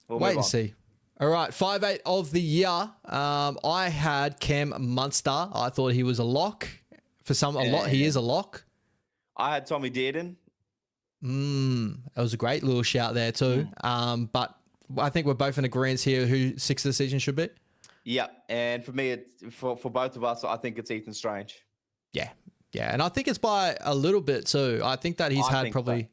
S2: We'll
S1: wait
S2: move
S1: and
S2: on.
S1: see. All right, 5'8" of the year. I had Cam Munster. I thought he was a lock. For some, a lot. He is a lock.
S2: I had Tommy Dearden.
S1: That was a great little shout there too. But I think we're both in agreement here who sixth of the season should be.
S2: Yep. And for me, it's for both of us, I think it's Ethan Strange.
S1: Yeah. And I think it's by a little bit too. I think that he's had probably... So.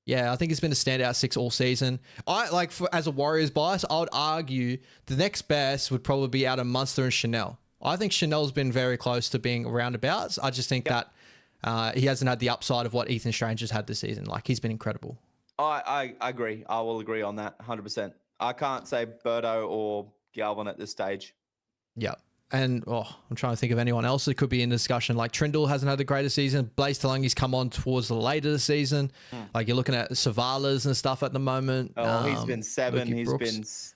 S1: Yeah, I think he's been a standout 6 all season. As a Warriors bias, I would argue the next best would probably be out of Munster and Chanel. I think Chanel's been very close to being roundabouts. I just think that he hasn't had the upside of what Ethan Strange has had this season. Like, he's been incredible.
S2: I agree. I will agree on that 100%. I can't say Birdo or Galvin at this stage.
S1: Yeah. And I'm trying to think of anyone else that could be in discussion. Like Trindle hasn't had the greatest season. Blaze Talangi's come on towards the later of the season. Like you're looking at Savalas and stuff at the moment.
S2: Oh, he's been 7.
S1: Luke
S2: He's
S1: Brooks.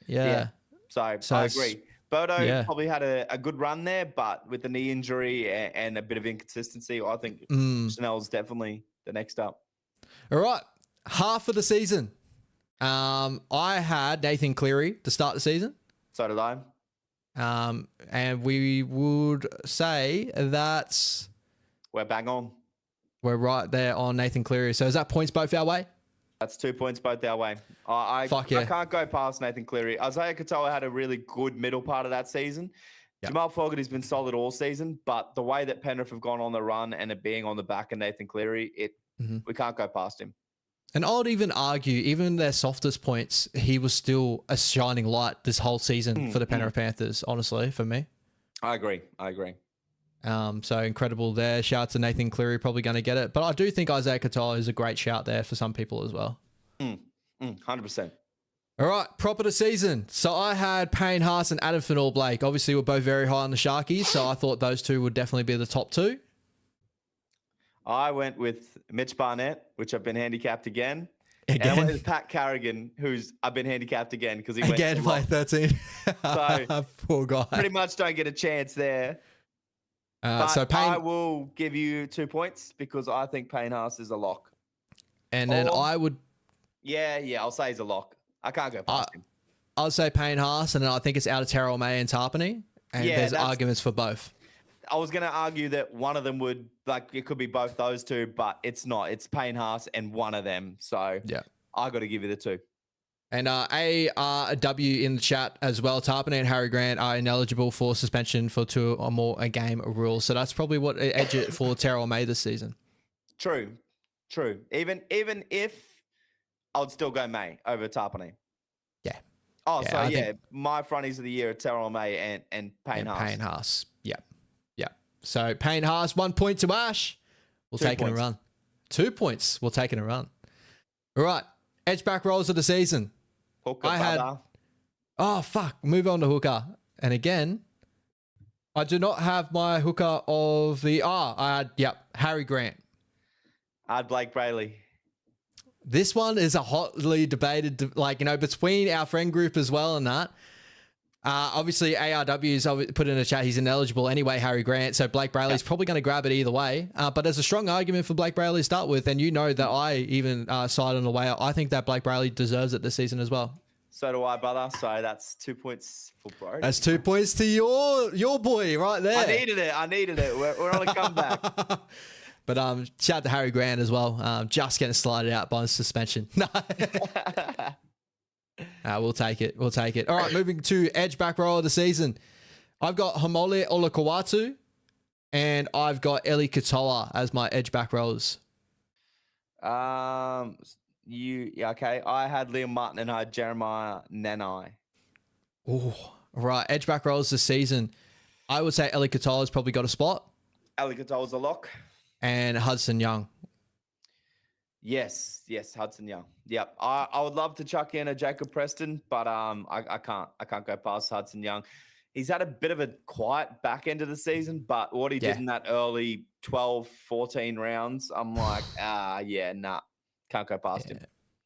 S2: been...
S1: Yeah.
S2: So I agree. Birdo probably had a good run there, but with the knee injury and a bit of inconsistency, I think Chanel's definitely the next up.
S1: All right. Half of the season. I had Nathan Cleary to start the season.
S2: So did I.
S1: And we would say that
S2: we're bang on.
S1: We're right there on Nathan Cleary. So is that points both our way?
S2: That's 2 points both our way. I can't go past Nathan Cleary. Isaiah Katoa had a really good middle part of that season. Yep. Jamal Fogarty's been solid all season, but the way that Penrith have gone on the run and it being on the back of Nathan Cleary, we can't go past him.
S1: And I would even argue, even their softest points, he was still a shining light this whole season for the Penrith Panthers, honestly, for me.
S2: I agree.
S1: So incredible there. Shout out to Nathan Cleary, probably going to get it. But I do think Isaiah Katoa is a great shout there for some people as well.
S2: 100%.
S1: All right, prop of the season. So I had Payne Haas and Adam Fanor-Blake. Obviously, we're both very high on the Sharkies, so I thought those two would definitely be the top 2.
S2: I went with Mitch Barnett, which I've been handicapped again. And I went with Pat Carrigan, I've been handicapped again because he went
S1: to play 13.
S2: So
S1: poor guy.
S2: Pretty much don't get a chance there.
S1: So Payne,
S2: I will give you 2 points because I think Payne Haas is a lock.
S1: And then I would...
S2: Yeah, I'll say he's a lock. I can't go past him.
S1: I'll say Payne Haas, and then I think it's out of Terrell May and Tarpany. And there's arguments for both.
S2: I was going to argue that one of them would, it could be both those two, but it's not. It's Payne Haas and one of them. So I got to give you the 2.
S1: And ARW in the chat as well. Tarpany and Harry Grant are ineligible for suspension for 2 or more a game rules. So that's probably what edge it for Terrell May this season.
S2: True. Even if I would still go May over Tarpany.
S1: Yeah.
S2: My fronties of the year are Terrell May and Payne Haas.
S1: Payne Haas. Yeah. So Payne Haas, 1 point to Ash. We'll take it and run. 2 points. We'll take it and run. All right. Edge back rolls of the season.
S2: Hooker,
S1: Move on to hooker. And again, I do not have my hooker of the... I had, Harry Grant.
S2: I had Blake Brayley.
S1: This one is a hotly debated, between our friend group as well and that. Obviously, ARW's put in a chat, he's ineligible anyway, Harry Grant, so Blake Brayley's probably going to grab it either way. But there's a strong argument for Blake Brayley to start with, and you know that I even side on the way. I think that Blake Brayley deserves it this season as well.
S2: So do I, brother. So that's 2 points for Brody.
S1: That's 2 points to your boy right there.
S2: I needed it. We're on a comeback.
S1: But shout out to Harry Grant as well. Just getting slided out by the suspension. We'll take it. All right, moving to edge back row of the season. I've got Hamole Olakawatu and I've got Eli Katoa as my edge back rows.
S2: Okay. I had Liam Martin and I had Jeremiah Nanai.
S1: Oh, right. Edge back rows this season. I would say Eli Katoa's probably got a spot.
S2: Eli Katoa's a lock.
S1: And Hudson Young.
S2: Yes, Hudson Young. Yep. I would love to chuck in a Jacob Preston, but I can't go past Hudson Young. he's had a bit of a quiet back end of the season, but what he did in that early 12, 14 rounds, I'm like, nah, can't go past him.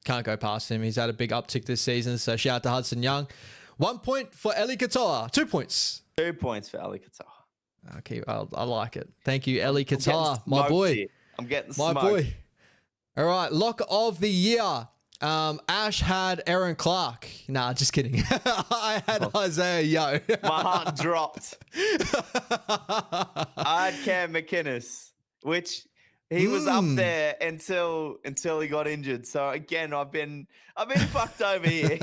S1: Can't go past him. He's had a big uptick this season. So shout out to Hudson Young. 1 point for Eli Katoa. 2 points.
S2: 2 points for Eli Katoa.
S1: Okay, I like it. Thank you, Eli Katoa, my boy.
S2: Here. I'm getting
S1: my
S2: smoked.
S1: boy. All right, lock of the year. Ash had Aaron Clark. Nah, just kidding. I had Isaiah Yo.
S2: My heart dropped. I had Cam McInnes, which he was up there until he got injured. So again, I've been fucked over here.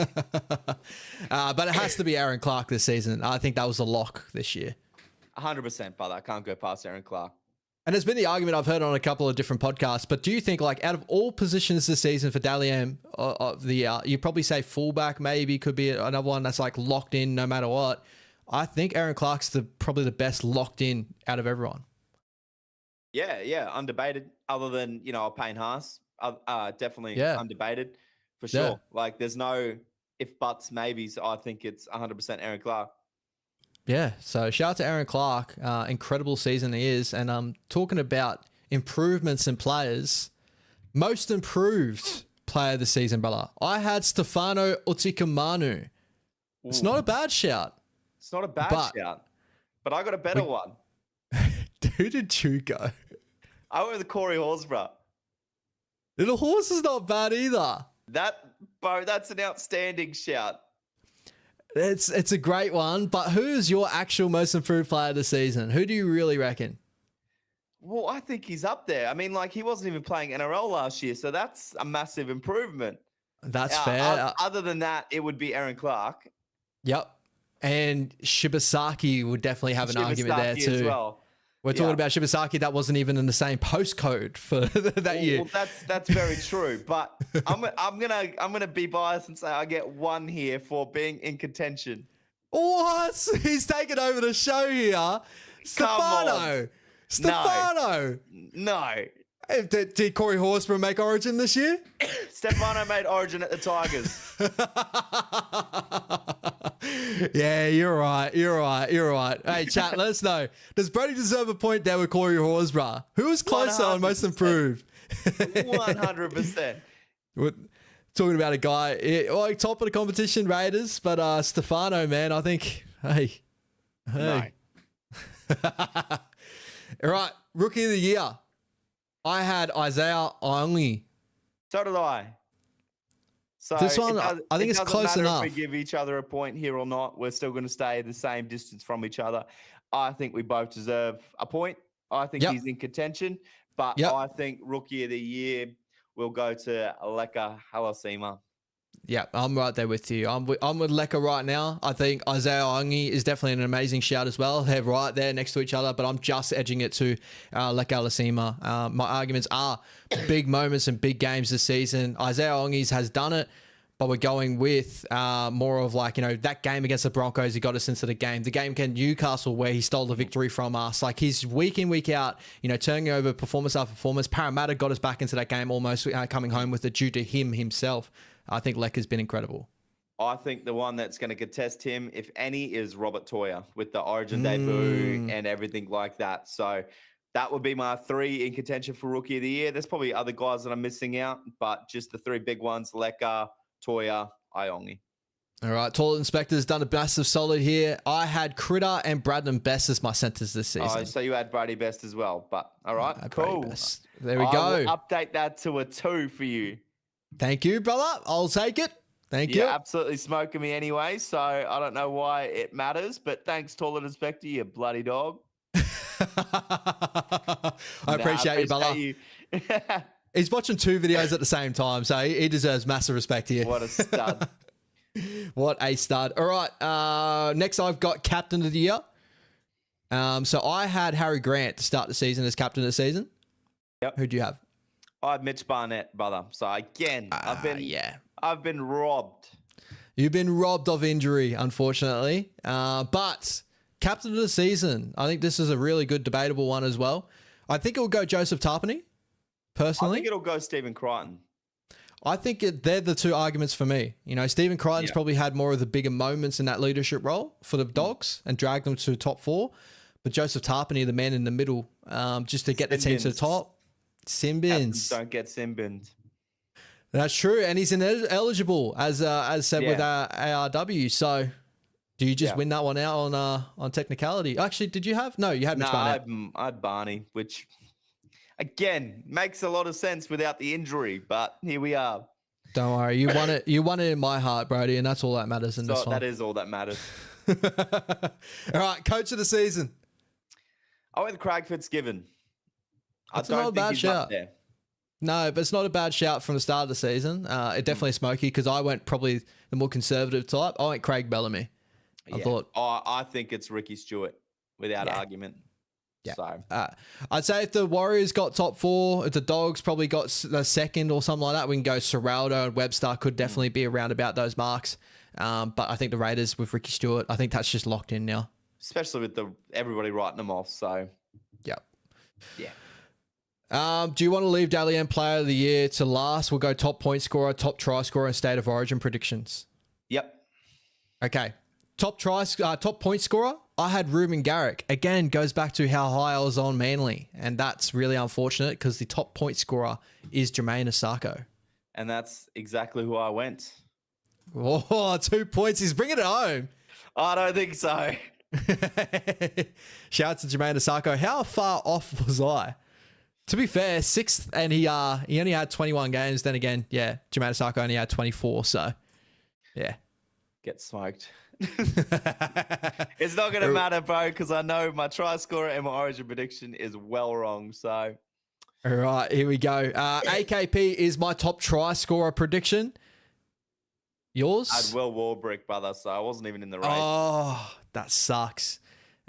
S1: But it has to be Aaron Clark this season. I think that was a lock this year.
S2: 100%, brother. I can't go past Aaron Clark.
S1: And there's been the argument I've heard on a couple of different podcasts, but do you think, like, out of all positions this season for Dally M, you probably say fullback maybe could be another one that's like locked in no matter what. I think Aaron Clark's probably the best locked in out of everyone.
S2: Yeah, undebated. Other than, Payne Haas, definitely undebated for sure.
S1: Yeah.
S2: Like, there's no if, buts, maybes. I think it's 100% Aaron Clark.
S1: Yeah, so shout out to Aaron Clark. Incredible season he is. And talking about improvements in players, most improved player of the season, brother. I had Stefano Utikamanu. It's not a bad shout.
S2: It's not a bad shout. But I got a better one.
S1: Who did you go?
S2: I went with the Corey Horsburgh.
S1: Little Horse is not bad either.
S2: That's an outstanding shout.
S1: It's a great one, but who's your actual most improved player of the season? Who do you really reckon?
S2: Well, I think he's up there. I mean, like, he wasn't even playing NRL last year, so that's a massive improvement.
S1: That's fair.
S2: Other than that, it would be Aaron Clark.
S1: Yep. And Shibasaki would definitely have an argument there too.
S2: As well.
S1: We're talking about Shibasaki that wasn't even in the same postcode for that year.
S2: Well, that's very true. But I'm gonna be biased and say I get one here for being in contention.
S1: What? He's taking over the show here. Stefano.
S2: No.
S1: Did Corey Horsburgh make Origin this year?
S2: Stefano made Origin at the Tigers.
S1: Yeah, you're right. Hey, chat, let us know. Does Brody deserve a point there with Corey Horsburgh? Who was closer 100%. On most improved?
S2: 100%.
S1: We're talking about a guy, like top of the competition, Raiders, but Stefano, man, I think, hey.
S2: No.
S1: All right, Rookie of the Year. I had Isaiah Only.
S2: So did I. So
S1: this one, I think it's close enough.
S2: If we give each other a point here or not, we're still going to stay the same distance from each other. I think we both deserve a point. I think he's in contention, but I think Rookie of the Year will go to Leka Halasima.
S1: Yeah, I'm right there with you. I'm with Leka right now. I think Isaiah Ongi is definitely an amazing shout as well. They're right there next to each other, but I'm just edging it to Leka Halasima. My arguments are big moments and big games this season. Isaiah Ongi has done it, but we're going with more of like, that game against the Broncos, he got us into the game. The game against Newcastle where he stole the victory from us. Like he's week in, week out, turning over performance after performance. Parramatta got us back into that game almost coming home with it due to him himself. I think Leka's been incredible.
S2: I think the one that's going to contest him, if any, is Robert Toya with the Origin debut and everything like that. So that would be my 3 in contention for Rookie of the Year. There's probably other guys that I'm missing out, but just the 3 big ones, Leka, Toya, Iongi.
S1: All right, Toilet Inspector's done a massive solid here. I had Critter and Bradman Best as my centers this season.
S2: Oh, so you had Brady Best as well, but all right, cool.
S1: There we go.
S2: I will update that to a 2 for you.
S1: Thank you, brother. I'll take it. Thank you.
S2: You're absolutely smoking me anyway, so I don't know why it matters, but thanks, Toilet Inspector, you bloody dog.
S1: I appreciate you, brother. He's watching 2 videos at the same time, so he deserves massive respect here.
S2: What a stud.
S1: What a stud. All right, next I've got Captain of the Year. So I had Harry Grant to start the season as Captain of the season.
S2: Yep.
S1: Who'd you have?
S2: I had Mitch Barnett, brother. So again, I've been robbed.
S1: You've been robbed of injury, unfortunately. But Captain of the season, I think this is a really good debatable one as well. I think it will go Joseph Tarpany, personally.
S2: I think it'll go Stephen Crichton.
S1: I think they're the two arguments for me. You know, Stephen Crichton's probably had more of the bigger moments in that leadership role for the Dogs and dragged them to top 4. But Joseph Tarpany, the man in the middle, just to get the team to the top. Simbins.
S2: Don't get Simbins.
S1: That's true. And he's ineligible, as said with ARW. So do you just win that one out on technicality? Actually, did you have? No, you had Mitch Barnett.
S2: I had Barney, which... Again, makes a lot of sense without the injury, but here we are.
S1: Don't worry, you won it. You won it in my heart, Brody, and that's all that matters in this one.
S2: That is all that matters.
S1: All right, coach of the season.
S2: I went Craig Fitzgibbon.
S1: That's not a bad shout. No, but it's not a bad shout from the start of the season. It definitely smoky because I went probably the more conservative type. I went Craig Bellamy.
S2: I think it's Ricky Stewart without argument.
S1: Yeah.
S2: So
S1: I'd say if the Warriors got top 4, if the Dogs probably got the second or something like that, we can go Serraldo and Webster could definitely be around about those marks. But I think the Raiders with Ricky Stewart, I think that's just locked in now.
S2: Especially with everybody writing them off. So,
S1: yeah.
S2: Yeah.
S1: Do you want to leave Dally M Player of the Year to last? We'll go top point scorer, top try scorer, and State of Origin predictions.
S2: Yep.
S1: Okay. Top point scorer, I had Ruben Garrick. Again, goes back to how high I was on Manly. And that's really unfortunate because the top point scorer is Jermaine Asako.
S2: And that's exactly who I went.
S1: Oh, 2 points. He's bringing it home.
S2: I don't think so.
S1: Shout out to Jermaine Asako. How far off was I? To be fair, 6th, and he only had 21 games. Then again, Jermaine Asako only had 24. So, yeah.
S2: Get smoked. It's not going to matter, bro, because I know my try scorer and my origin prediction is well wrong. So,
S1: all right, here we go. AKP is my top try scorer prediction. Yours?
S2: I had Will Warbrick, brother, so I wasn't even in the race.
S1: Oh, that sucks.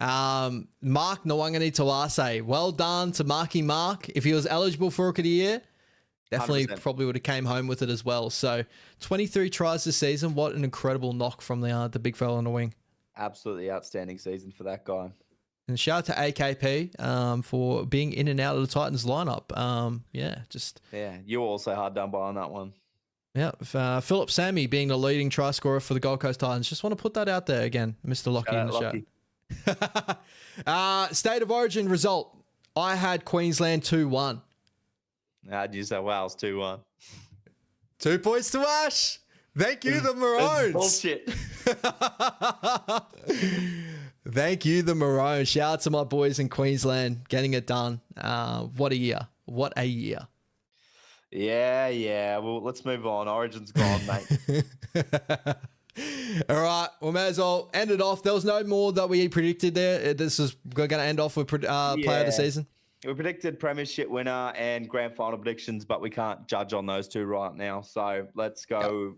S1: Mark Nwangani Tawase. Well done to Marky Mark. If he was eligible for Rookie of the Year, definitely 100%. Probably would have came home with it as well. So 23 tries this season. What an incredible knock from the big fella on the wing.
S2: Absolutely outstanding season for that guy.
S1: And shout out to AKP for being in and out of the Titans lineup.
S2: You were also hard done by on that one.
S1: Yeah, Philip Sammy being the leading try scorer for the Gold Coast Titans. Just want to put that out there again, Mr. Lockie in the show. State of Origin result. I had Queensland 2-1.
S2: How'd you say Wales 2-1?
S1: 2 points to Ash. Thank you, the Maroons.
S2: Bullshit.
S1: Thank you, the Maroons. Shout out to my boys in Queensland getting it done. What a year. What a year.
S2: Yeah. Well, let's move on. Origin's gone, mate.
S1: All right. We may as well end it off. There was no more that we predicted there. We're going to end off with player of the season.
S2: We predicted premiership winner and grand final predictions, but we can't judge on those two right now. So let's go. Yep.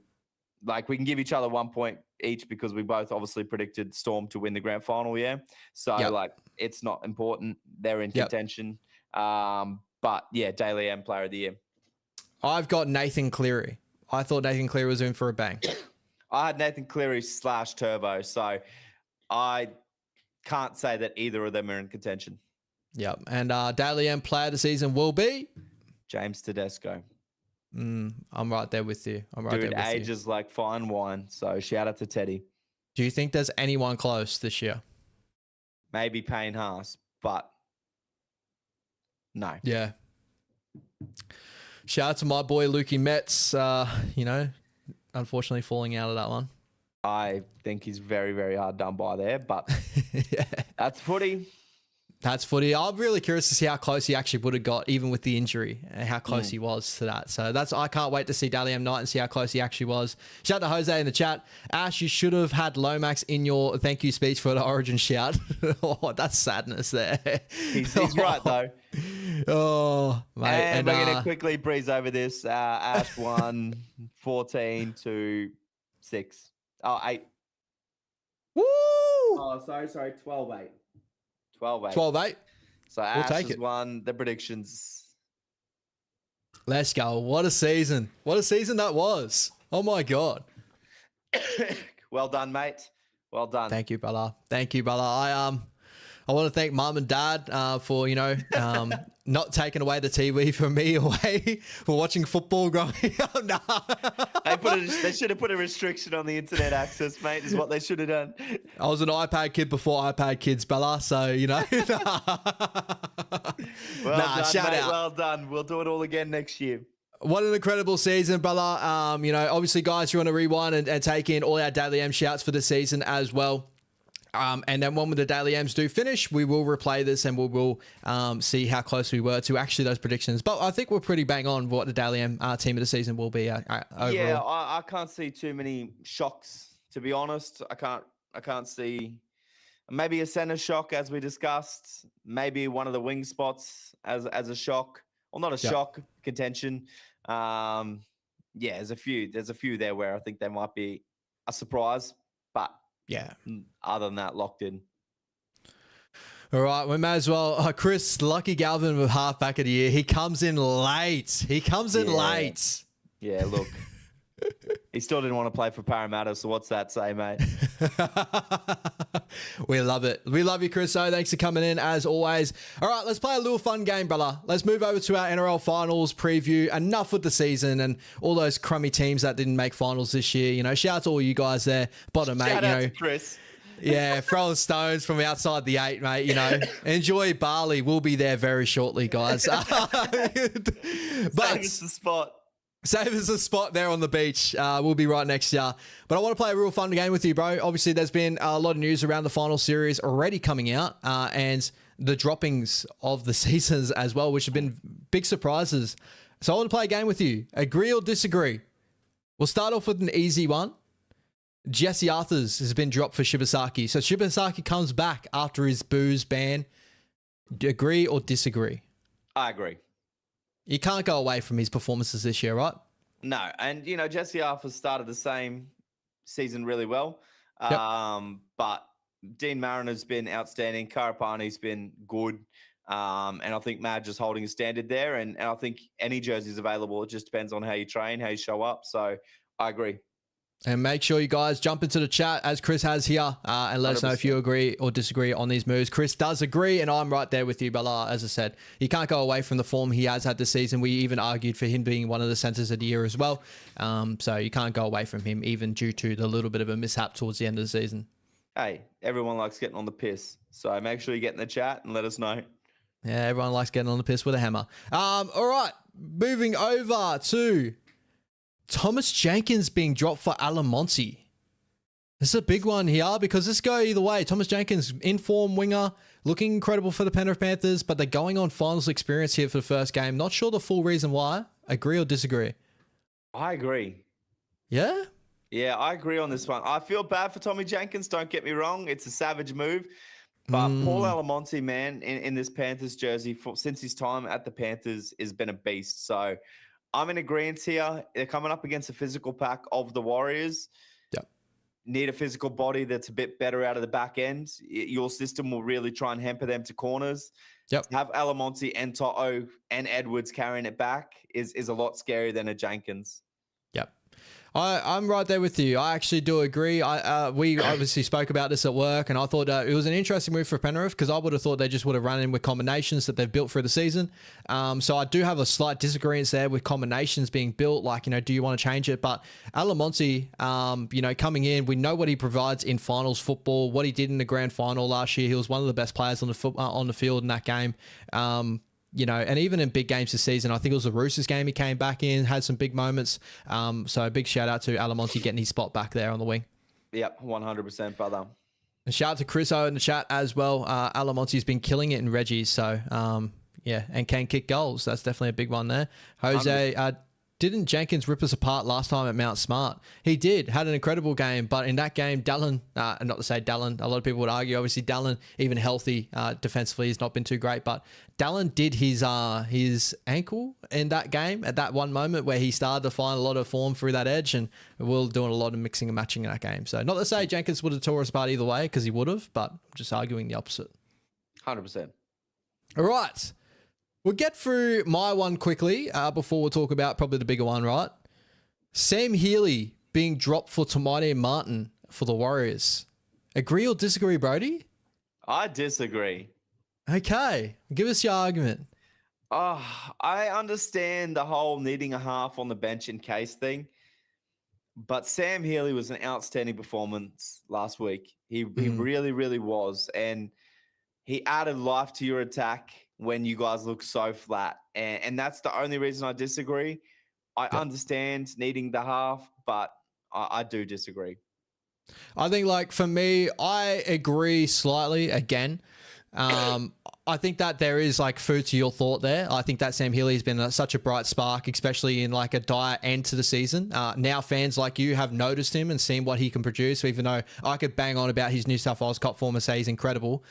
S2: Like, we can give each other 1 point each because we both obviously predicted Storm to win the grand final. Yeah. So it's not important. They're in contention. But yeah, Daily M Player of the Year.
S1: I've got Nathan Cleary. I thought Nathan Cleary was in for a bang.
S2: I had Nathan Cleary / Turbo. So I can't say that either of them are in contention.
S1: Yep. And Daily M Player of the season will be
S2: James Tedesco.
S1: I'm right there with you.
S2: Dude ages like fine wine. So shout out to Teddy.
S1: Do you think there's anyone close this year?
S2: Maybe Payne Haas, but no.
S1: Yeah. Shout out to my boy Lukey Metz. Unfortunately falling out of that one.
S2: I think he's very, very hard done by there, but that's footy.
S1: That's footy. I'm really curious to see how close he actually would have got, even with the injury, and how close he was to that. So I can't wait to see Dally M Knight and see how close he actually was. Shout out to Jose in the chat. Ash, you should have had Lomax in your thank you speech for the Origin shout. Oh, that's sadness there.
S2: He's right, though.
S1: Oh, mate.
S2: And we're going to quickly breeze over this. Ash won 14-6. Oh, 8.
S1: Woo!
S2: Oh, sorry. 12-8. 12-8.
S1: 12-8.
S2: So Ash has won the predictions.
S1: Let's go. What a season. What a season that was. Oh, my God.
S2: Well done, mate. Well done.
S1: Thank you, brother. I want to thank mum and dad for, not taking away the TV from me away for watching football growing up. Nah.
S2: They should have put a restriction on the internet access, mate, is what they should have done.
S1: I was an iPad kid before iPad kids, Bella, so,
S2: Well done,
S1: shout
S2: mate.
S1: out.
S2: Well done. We'll do it all again next year.
S1: What an incredible season, Bella. Obviously, guys, you want to rewind and take in all our Daily M shouts for the season as well. And then when the Daily M's do finish, we will replay this and we will see how close we were to actually those predictions. But I think we're pretty bang on what the Daily M team of the season will be overall.
S2: Yeah, I can't see too many shocks, to be honest. I can't see maybe a center shock, as we discussed. Maybe one of the wing spots as a shock. Well, not a shock, contention. There's a few there where I think they might be a surprise, but
S1: yeah,
S2: other than that, locked in.
S1: All right, we may as well. Chris, Lucky Galvin with halfback of the year. He comes in late. Late.
S2: Yeah, look. He still didn't want to play for Parramatta, so what's that say, mate?
S1: We love it. We love you, Chris. So thanks for coming in, as always. All right, let's play a little fun game, brother. Let's move over to our NRL finals preview. Enough with the season and all those crummy teams that didn't make finals this year. Shout out to all you guys there. Bottom, mate.
S2: Shout out to Chris.
S1: Yeah, throwing stones from outside the 8, mate. Enjoy Bali. We'll be there very shortly, guys.
S2: But save us the spot.
S1: Save us a spot there on the beach. We'll be right next year. But I want to play a real fun game with you, bro. Obviously, there's been a lot of news around the final series already coming out and the droppings of the seasons as well, which have been big surprises. So I want to play a game with you. Agree or disagree? We'll start off with an easy one. Jesse Arthurs has been dropped for Shibasaki. So Shibasaki comes back after his booze ban. Agree or disagree?
S2: I agree.
S1: You can't go away from his performances this year, right?
S2: No. And, Jesse Arthur started the same season really well.
S1: Yep.
S2: But Dean Mariner's been outstanding. Karapani's been good. And I think Madge is holding a standard there. And I think any jersey's available. It just depends on how you train, how you show up. So I agree.
S1: And make sure you guys jump into the chat as Chris has here and let 100%. Us know if you agree or disagree on these moves. Chris does agree, and I'm right there with you, Bella. As I said, he can't go away from the form he has had this season. We even argued for him being one of the centers of the year as well. So you can't go away from him, even due to the little bit of a mishap towards the end of the season.
S2: Hey, everyone likes getting on the piss. So make sure you get in the chat and let us know.
S1: Yeah, everyone likes getting on the piss with a hammer. All right, moving over to Thomas Jenkins being dropped for Alamonte. This is a big one here because this go either way. Thomas Jenkins, in-form winger, looking incredible for the Penrith Panthers, but they're going on finals experience here for the first game. Not sure the full reason why. Agree or disagree?
S2: I agree.
S1: Yeah?
S2: Yeah, I agree on this one. I feel bad for Tommy Jenkins, don't get me wrong. It's a savage move. But Paul Alamonte, man, in this Panthers jersey, since his time at the Panthers, has been a beast. So I'm in agreement here. They're coming up against a physical pack of the Warriors.
S1: Yep.
S2: Need a physical body that's a bit better out of the back end. Your system will really try and hamper them to corners.
S1: Yep.
S2: Have Alamonte and To'o and Edwards carrying it back is a lot scarier than a Jenkins.
S1: Yep. I'm right there with you. I actually do agree. We obviously spoke about this at work, and I thought it was an interesting move for Penrith because I would have thought they just would have run in with combinations that they've built for the season. So I do have a slight disagreement there with combinations being built. Like, do you want to change it? But Alamonte, coming in, we know what he provides in finals football, what he did in the grand final last year. He was one of the best players on the field in that game. And even in big games this season, I think it was the Roosters game he came back in, had some big moments. So a big shout out to Alamonte getting his spot back there on the wing.
S2: Yep, 100%, brother.
S1: And shout out to Chriso in the chat as well. Alamonte's been killing it in Reggie's. So, and can kick goals. That's definitely a big one there. Jose, didn't Jenkins rip us apart last time at Mount Smart? He did, had an incredible game, but in that game, Dallin, not to say Dallin, a lot of people would argue, obviously Dallin, even healthy defensively, has not been too great, but Dallin did his ankle in that game at that one moment where he started to find a lot of form through that edge, and we were doing a lot of mixing and matching in that game. So not to say Jenkins would have tore us apart either way, because he would have, but I'm just arguing the opposite.
S2: 100%.
S1: All right. We'll get through my one quickly before we'll talk about probably the bigger one, right? Sam Healy being dropped for Tamati Martin for the Warriors. Agree or disagree, Brody?
S2: I disagree.
S1: Okay, give us your argument.
S2: I understand the whole needing a half on the bench in case thing, but Sam Healy was an outstanding performance last week. He really, really was. And he added life to your attack when you guys look so flat. And that's the only reason I disagree. I understand needing the half, but I do disagree.
S1: I think, like, for me, I agree slightly again. I think that there is like food to your thought there. I think that Sam Healy's been such a bright spark, especially in like a dire end to the season. Now fans like you have noticed him and seen what he can produce, even though I could bang on about his New South Wales Cup form and say he's incredible.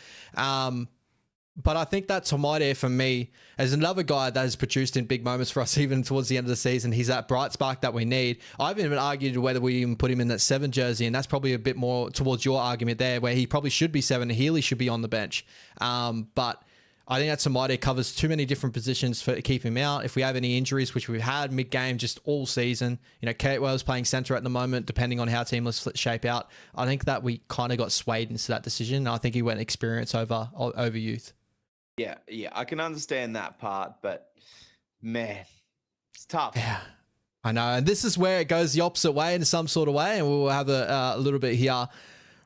S1: But I think that Tomaide, for me, as another guy that has produced in big moments for us, even towards the end of the season, he's that bright spark that we need. I haven't even argued whether we even put him in that 7 jersey, and that's probably a bit more towards your argument there, where he probably should be 7 and Healy should be on the bench. But I think that Tomaide covers too many different positions to keep him out. If we have any injuries, which we've had mid-game just all season, you know, Catewell's playing centre at the moment, depending on how team lists shape out. I think that we kind of got swayed into that decision. I think he went experience over youth.
S2: Yeah, I can understand that part, but man, it's tough.
S1: Yeah, I know. And this is where it goes the opposite way in some sort of way, and we'll have a little bit here.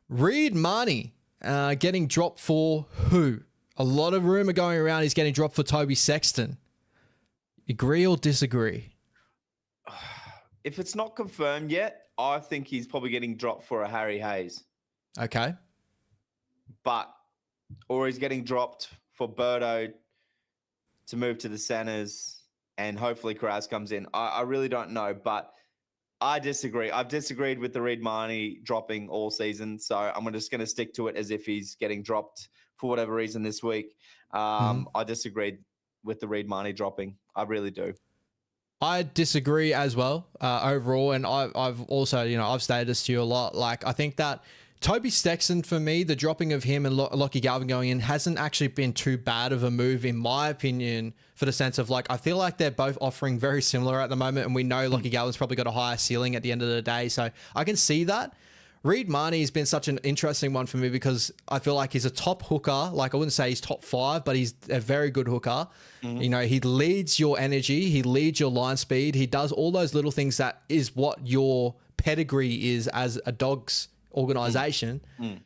S1: Reed Marnie getting dropped for who? A lot of rumour going around he's getting dropped for Toby Sexton. Agree or disagree?
S2: If it's not confirmed yet, I think he's probably getting dropped for a Harry Hayes.
S1: Okay.
S2: Or he's getting dropped for Birdo to move to the centres, and hopefully Karaz comes in. I really don't know, but I disagree. I've disagreed with the Reed Marnie dropping all season, so I'm just going to stick to it as if he's getting dropped for whatever reason this week. I disagreed with the Reed Marnie dropping. I really do.
S1: I disagree as well overall, and I've also, you know, I've stated this to you a lot. Like, I think that Toby Sexton, for me, the dropping of him and Lockie Galvin going in hasn't actually been too bad of a move, in my opinion, for the sense of, like, I feel like they're both offering very similar at the moment, and we know Lockie Galvin's probably got a higher ceiling at the end of the day, so I can see that. Reed Marnie has been such an interesting one for me because I feel like he's a top hooker. Like, I wouldn't say he's top 5, but he's a very good hooker. You know, he leads your energy. He leads your line speed. He does all those little things that is what your pedigree is as a Dogs organization. And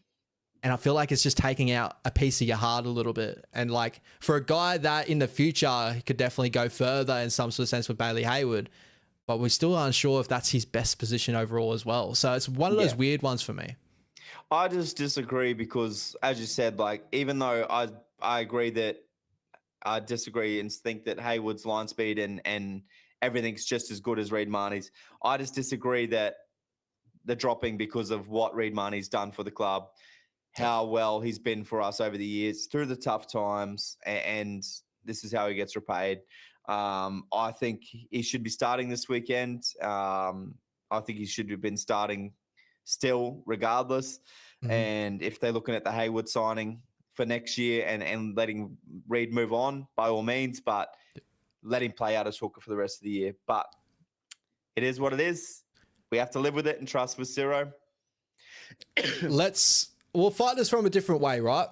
S1: I feel like it's just taking out a piece of your heart a little bit. And like, for a guy that in the future could definitely go further in some sort of sense with Bailey Hayward, but we're still unsure if that's his best position overall as well. So it's one of those weird ones for me.
S2: I just disagree because, as you said, like, even though I agree that I disagree and think that Hayward's line speed and everything's just as good as Reed Marnie's, I just disagree that the dropping because of what Reed Marnie's done for the club, how well he's been for us over the years through the tough times, and this is how he gets repaid. I think he should be starting this weekend. I think he should have been starting still regardless. And if they're looking at the Hayward signing for next year and letting Reed move on, by all means, but let him play out as hooker for the rest of the year. But it is what it is. We have to live with it and trust with Ciro.
S1: We'll fight this from a different way, right?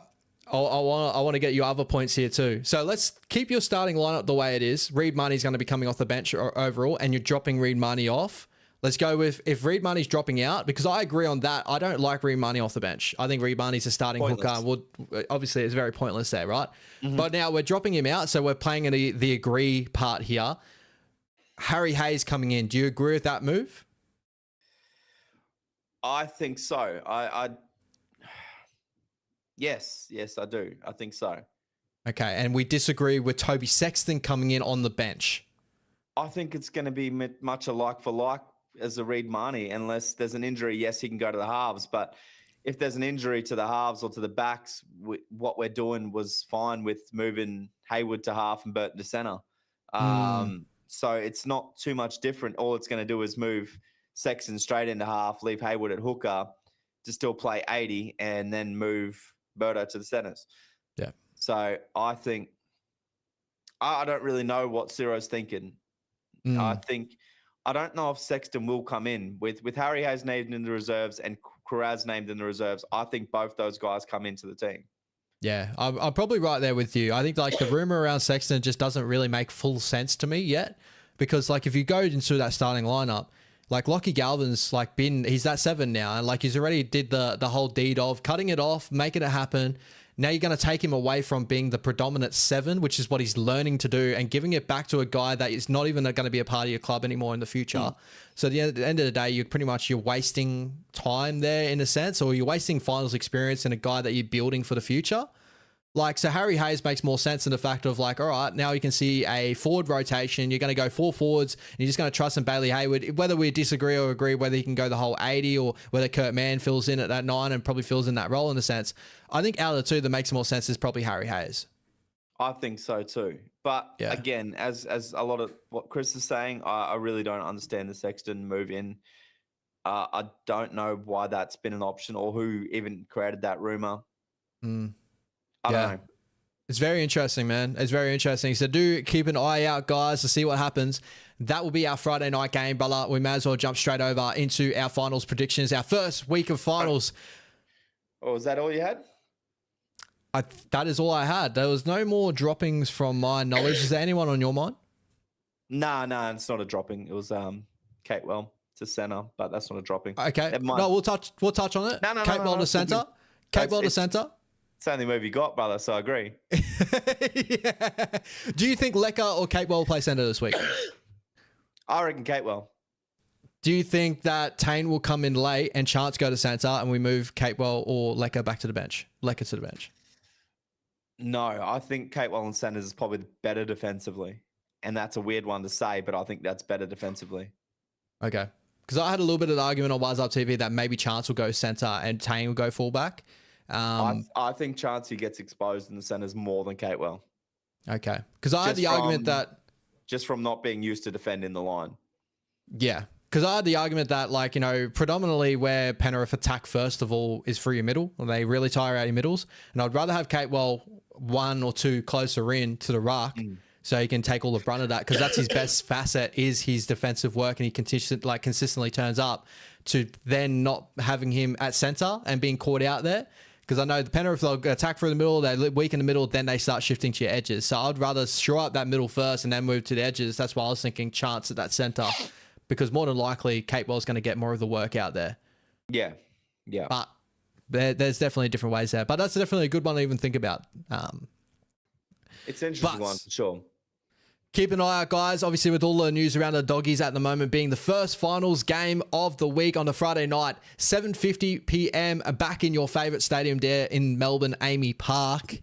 S1: I want to get your other points here too. So let's keep your starting lineup the way it is. Reed Marnie's going to be coming off the bench overall, and you're dropping Reed Marnie off. Let's go with, if Reed Marnie's dropping out, because I agree on that. I don't like Reed Marnie off the bench. I think Reed Marnie's a starting hooker. Well, obviously, it's very pointless there, right? But now we're dropping him out, so we're playing in the agree part here. Harry Hayes coming in. Do you agree with that move?
S2: I think so. Yes, I do. I think so.
S1: Okay, and we disagree with Toby Sexton coming in on the bench.
S2: I think it's going to be much a like for like as a Reed Marnie, unless there's an injury. Yes, he can go to the halves, but if there's an injury to the halves or to the backs, what we're doing was fine with moving Hayward to half and Burton to centre. So it's not too much different. All it's going to do is move Sexton straight into half, leave Hayward at hooker to still play 80, and then move Birdo to the centres.
S1: Yeah.
S2: So I think I don't really know what Ciro's thinking. I don't know if Sexton will come in with Harry Hayes named in the reserves and Karaz named in the reserves. I think both those guys come into the team.
S1: Yeah, I'm probably right there with you. I think like the rumor around Sexton just doesn't really make full sense to me yet, because like if you go into that starting lineup, like Lockie Galvin's like he's that 7 now, and like he's already did the whole deed of cutting it off, making it happen. Now you're going to take him away from being the predominant 7, which is what he's learning to do, and giving it back to a guy that is not even going to be a part of your club anymore in the future. So at the end of the day, you're wasting time there in a sense, or you're wasting finals experience in a guy that you're building for the future. Like, so Harry Hayes makes more sense in the fact of like, all right, now you can see a forward rotation. You're going to go 4 forwards, and you're just going to trust in Bailey Hayward, whether we disagree or agree whether he can go the whole 80 or whether Kurt Mann fills in at that 9 and probably fills in that role in a sense. I think out of the two that makes more sense is probably Harry Hayes.
S2: I think so too. But again, as a lot of what Chris is saying, I really don't understand the Sexton move in. I don't know why that's been an option or who even created that rumor. I don't know.
S1: It's very interesting, man. It's very interesting. So do keep an eye out, guys, to see what happens. That will be our Friday night game, brother. We may as well jump straight over into our finals predictions, our first week of finals.
S2: Oh, is that all you had?
S1: That is all I had. There was no more droppings from my knowledge. Is there anyone on your mind?
S2: Nah, it's not a dropping. It was Catewell to center, but that's not a dropping.
S1: Okay. No, we'll touch on it.
S2: No,
S1: Catewell to center. Catewell to center.
S2: It's the only move you got, brother, so I agree.
S1: Yeah. Do you think Lecker or Catewell will play centre this week?
S2: I reckon Catewell.
S1: Do you think that Tane will come in late and Chance go to centre and we move Catewell or Lecker back to the bench? Lecker to the bench.
S2: No, I think Catewell and centres is probably better defensively. And that's a weird one to say, but I think that's better defensively.
S1: Okay. Because I had a little bit of the argument on Wise Up TV that maybe Chance will go centre and Tane will go fullback.
S2: I think Chancey gets exposed in the centres more than Catewell.
S1: Okay. Because I had the argument that...
S2: Just from not being used to defending the line.
S1: Yeah. Because I had the argument that, like, you know, predominantly where Penrith attack first of all is through your middle. They really tire out your middles. And I'd rather have Catewell 1 or 2 closer in to the ruck so he can take all the brunt of that, because that's his best facet is his defensive work, and he consistently turns up, to then not having him at centre and being caught out there. Because I know the Penrith, they'll attack through the middle, they weaken the middle, then they start shifting to your edges. So I'd rather shore up that middle first and then move to the edges. That's why I was thinking Chance at that centre, because more than likely Catewell's going to get more of the work out there.
S2: Yeah.
S1: But there's definitely different ways there. But that's definitely a good one to even think about.
S2: It's an interesting one for sure.
S1: Keep an eye out, guys. Obviously, with all the news around the doggies at the moment being the first finals game of the week on the Friday night, 7:50 p.m. back in your favourite stadium there in Melbourne, Amy Park.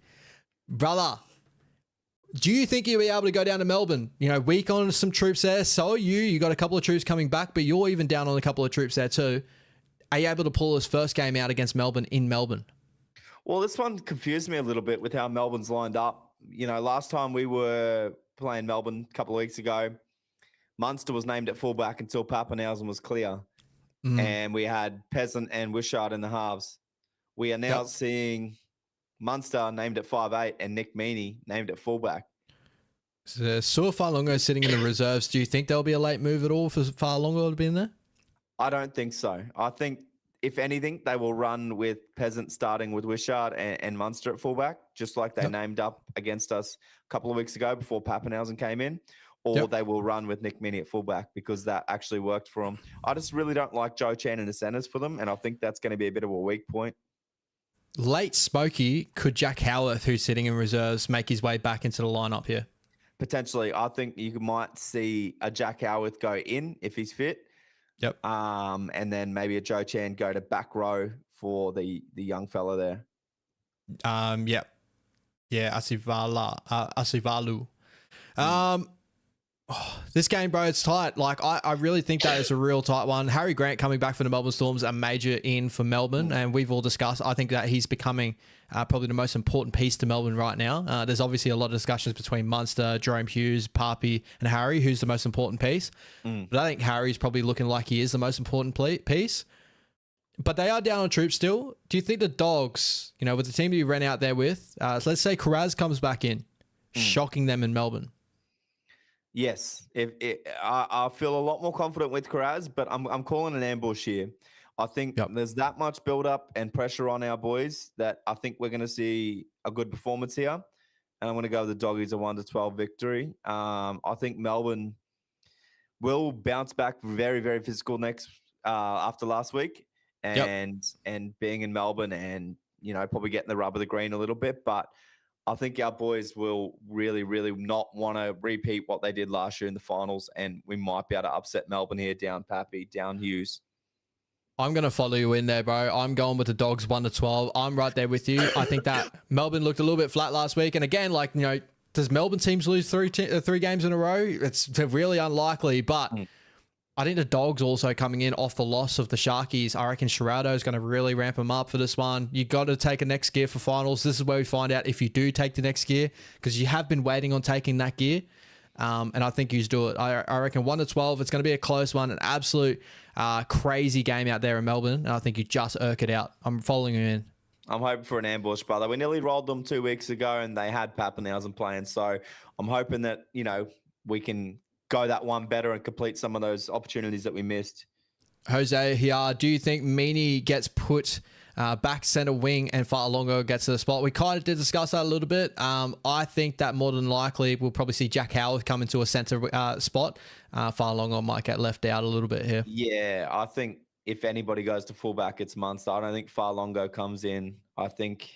S1: Brother, do you think you'll be able to go down to Melbourne? You know, week on some troops there. So are you. You got a couple of troops coming back, but you're even down on a couple of troops there too. Are you able to pull this first game out against Melbourne in Melbourne?
S2: Well, this one confused me a little bit with how Melbourne's lined up. You know, last time we were playing Melbourne a couple of weeks ago, Munster was named at fullback until Pappenhausen was clear. And we had Peasant and Wishart in the halves. We are now seeing Munster named at 5'8" and Nick Meaney named at fullback.
S1: So Suafalongo sitting in the reserves. Do you think there'll be a late move at all for Falongo to be in there?
S2: I don't think so. I think, if anything, they will run with Peasant starting with Wishart and Munster at fullback, just like they named up against us a couple of weeks ago before Pappenhausen came in. Or they will run with Nick Meaney at fullback, because that actually worked for them. I just really don't like Joe Chan in the centres for them, and I think that's going to be a bit of a weak point.
S1: Late Smokey, could Jack Howarth, who's sitting in reserves, make his way back into the lineup here?
S2: Potentially. I think you might see a Jack Howarth go in if he's fit.
S1: Yep.
S2: And then maybe a Joe Chan go to back row for the young fella there.
S1: Yep. Yeah, Asivalu. This game, bro, it's tight. Like, I really think that is a real tight one. Harry Grant coming back from the Melbourne Storm's a major in for Melbourne, and we've all discussed, I think that he's becoming probably the most important piece to Melbourne right now. There's obviously a lot of discussions between Munster, Jerome Hughes, Papi, and Harry, who's the most important piece. But I think Harry's probably looking like he is the most important piece. But they are down on troops still. Do you think the Dogs, you know, with the team you ran out there with, so let's say Karaz comes back in, shocking them in Melbourne?
S2: Yes, I feel a lot more confident with Karaz, but I'm calling an ambush here. I think there's that much build up and pressure on our boys that I think we're going to see a good performance here. And I'm going to go with the Doggies a 1-12 victory. I think Melbourne will bounce back very, very physical next after last week and being in Melbourne and, you know, probably getting the rub of the green a little bit. But I think our boys will really, really not want to repeat what they did last year in the finals. And we might be able to upset Melbourne here, down Pappy, down Hughes.
S1: I'm going to follow you in there, bro. I'm going with the Dogs 1-12. I'm right there with you. I think that Melbourne looked a little bit flat last week. And again, like, you know, does Melbourne teams lose three games in a row? It's really unlikely. But I think the Dogs also coming in off the loss of the Sharkies. I reckon Sherrado is going to really ramp them up for this one. You got to take a next gear for finals. This is where we find out if you do take the next gear, because you have been waiting on taking that gear. And I think you do it. I reckon 1-12. It's going to be a close one, an absolute crazy game out there in Melbourne. And I think you just irk it out. I'm following you in.
S2: I'm hoping for an ambush, brother. We nearly rolled them 2 weeks ago, and they had Pappenhausen playing. So I'm hoping that, you know, we can go that one better and complete some of those opportunities that we missed.
S1: Jose here, do you think Meany gets put back center wing and Fa'alongo gets to the spot? We kind of did discuss that a little bit. I think that more than likely we'll probably see Jack Howard come into a center spot. Fa'alongo might get left out a little bit here.
S2: Yeah, I think if anybody goes to fullback, it's Munster. I don't think Fa'alongo comes in. I think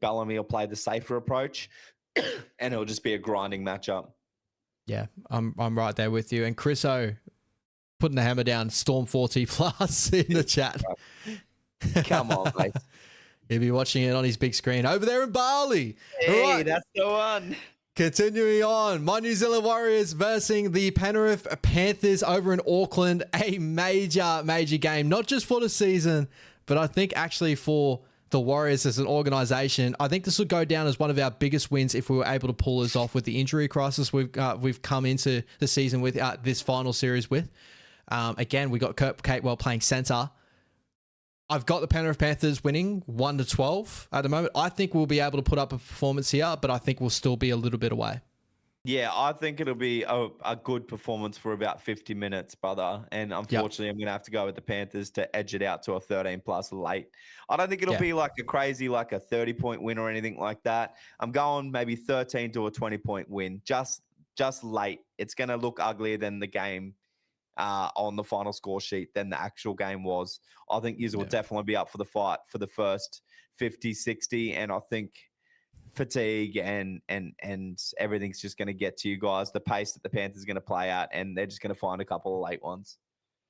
S2: Bellamy will play the safer approach, and it'll just be a grinding matchup.
S1: Yeah, I'm right there with you. And Chris O putting the hammer down, Storm 40 plus in the chat.
S2: Come on, mate.
S1: He'll be watching it on his big screen over there in Bali.
S2: Hey, all right, that's the one.
S1: Continuing on, my New Zealand Warriors versus the Penrith Panthers over in Auckland. A major game, not just for the season, but I think actually for the Warriors as an organization. I think this will go down as one of our biggest wins if we were able to pull this off with the injury crisis we've come into the season with this final series with. Again, we got Kurt Capewell playing center. I've got the Penrith Panthers winning 1-12 at the moment. I think we'll be able to put up a performance here, but I think we'll still be a little bit away.
S2: Yeah, I think it'll be a good performance for about 50 minutes, brother. And unfortunately, I'm going to have to go with the Panthers to edge it out to a 13+ late. I don't think it'll be like a crazy, like a 30-point win or anything like that. I'm going maybe 13 to a 20-point win, just late. It's going to look uglier than the game on the final score sheet than the actual game was. I think you will definitely be up for the fight for the first 50, 60. And I think fatigue and everything's just going to get to you guys. The pace that the Panthers are going to play at, and they're just going to find a couple of late ones.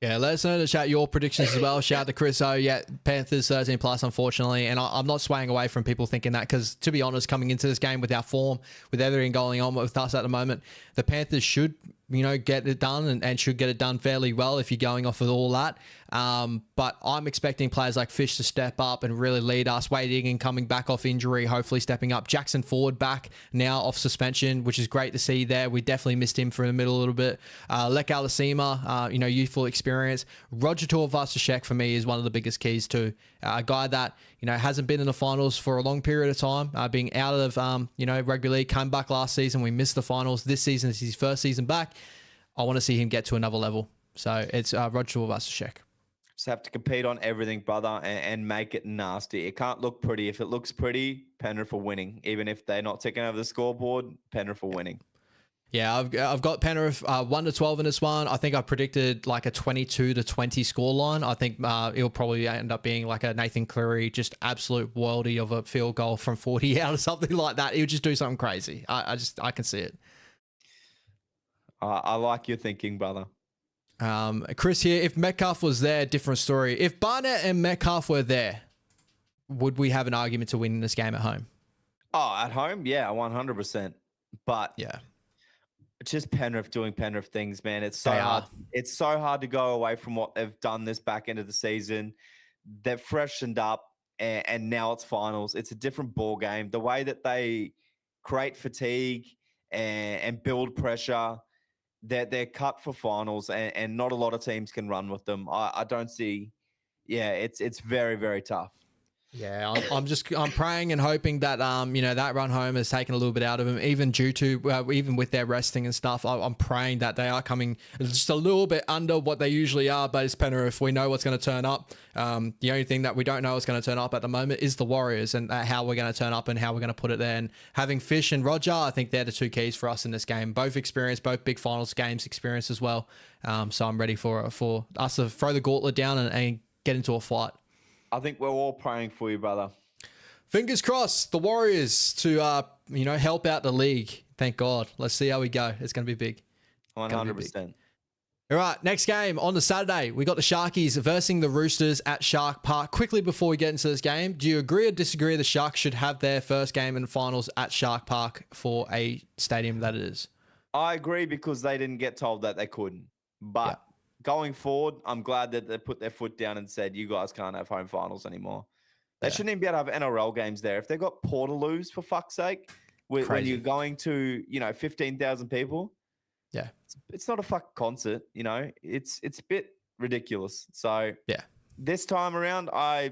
S1: Yeah, let us know in the chat your predictions as well. Shout out to Chris O. Yeah, Panthers 13+, unfortunately. And I'm not swaying away from people thinking that, because to be honest, coming into this game with our form, with everything going on with us at the moment, the Panthers should, you know, get it done and should get it done fairly well if you're going off of all that. But I'm expecting players like Fish to step up and really lead us. Wade Egan coming back off injury, hopefully stepping up. Jackson Ford back now off suspension, which is great to see there. We definitely missed him for the middle a little bit. Lek Alasima, you know, youthful experience. Roger Tuivasa-Sheck for me is one of the biggest keys too. A guy that, you know, hasn't been in the finals for a long period of time, being out of, you know, rugby league, came back last season. We missed the finals. This season is his first season back. I want to see him get to another level. So it's Roger Tuivasa-Sheck.
S2: Just have to compete on everything, brother, and make it nasty. It can't look pretty. If it looks pretty, Penrith are winning. Even if they're not taking over the scoreboard, Penrith are winning.
S1: Yeah, I've got Penrith 1-12 in this one. I think I predicted like a 22-20 scoreline. I think it'll probably end up being like a Nathan Cleary, just absolute worldy of a field goal from 40 out or something like that. He'll just do something crazy. I can see it.
S2: I like your thinking, brother.
S1: Chris here, if Metcalf was there, different story. If Barnett and Metcalf were there, would we have an argument to win this game at home?
S2: Oh, at home? Yeah, 100%. But
S1: yeah,
S2: it's just Penrith doing Penrith things, man. It's so hard. It's so hard to go away from what they've done this back end of the season. They've freshened up, and now it's finals. It's a different ball game. The way that they create fatigue and build pressure, they're cut for finals, and not a lot of teams can run with them. I don't see. Yeah, it's very, very tough.
S1: Yeah, I'm praying and hoping that that run home has taken a little bit out of them, even due to even with their resting and stuff. I'm praying that they are coming just a little bit under what they usually are. But it's Penrith. We know what's going to turn up. The only thing that we don't know is going to turn up at the moment is the Warriors, and how we're going to turn up and how we're going to put it there. And having Fish and Roger, I think they're the two keys for us in this game. Both experience, both big finals games experience as well. So I'm ready for us to throw the gauntlet down and get into a fight.
S2: I think we're all praying for you, brother.
S1: Fingers crossed, the Warriors to help out the league. Thank God. Let's see how we go. It's going to be big.
S2: 100%.
S1: All right, next game on the Saturday, we got the Sharkies versing the Roosters at Shark Park. Quickly before we get into this game, do you agree or disagree the Sharks should have their first game in finals at Shark Park for a stadium that it is?
S2: I agree because they didn't get told that they couldn't. But going forward, I'm glad that they put their foot down and said, you guys can't have home finals anymore. They shouldn't even be able to have NRL games there. If they've got Portaloos, for fuck's sake, when you're going to, 15,000 people, it's not a fuck concert, It's a bit ridiculous. So this time around, let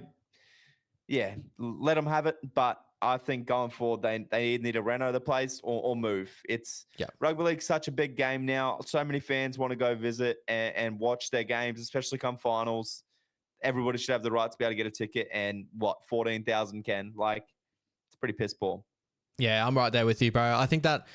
S2: them have it. But I think going forward, they need to reno the place or move. Rugby league's such a big game now. So many fans want to go visit and watch their games, especially come finals. Everybody should have the right to be able to get a ticket, and 14,000 can. It's pretty piss poor.
S1: Yeah, I'm right there with you, bro. I think that,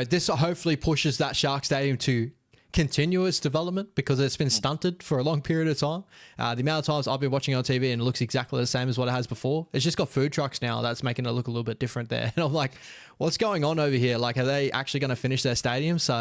S1: this hopefully pushes that Shark Stadium to continuous development because it's been stunted for a long period of time. The amount of times I've been watching on TV and it looks exactly the same as what it has before. It's just got food trucks now that's making it look a little bit different there. And I'm like, what's going on over here? Are they actually going to finish their stadium? So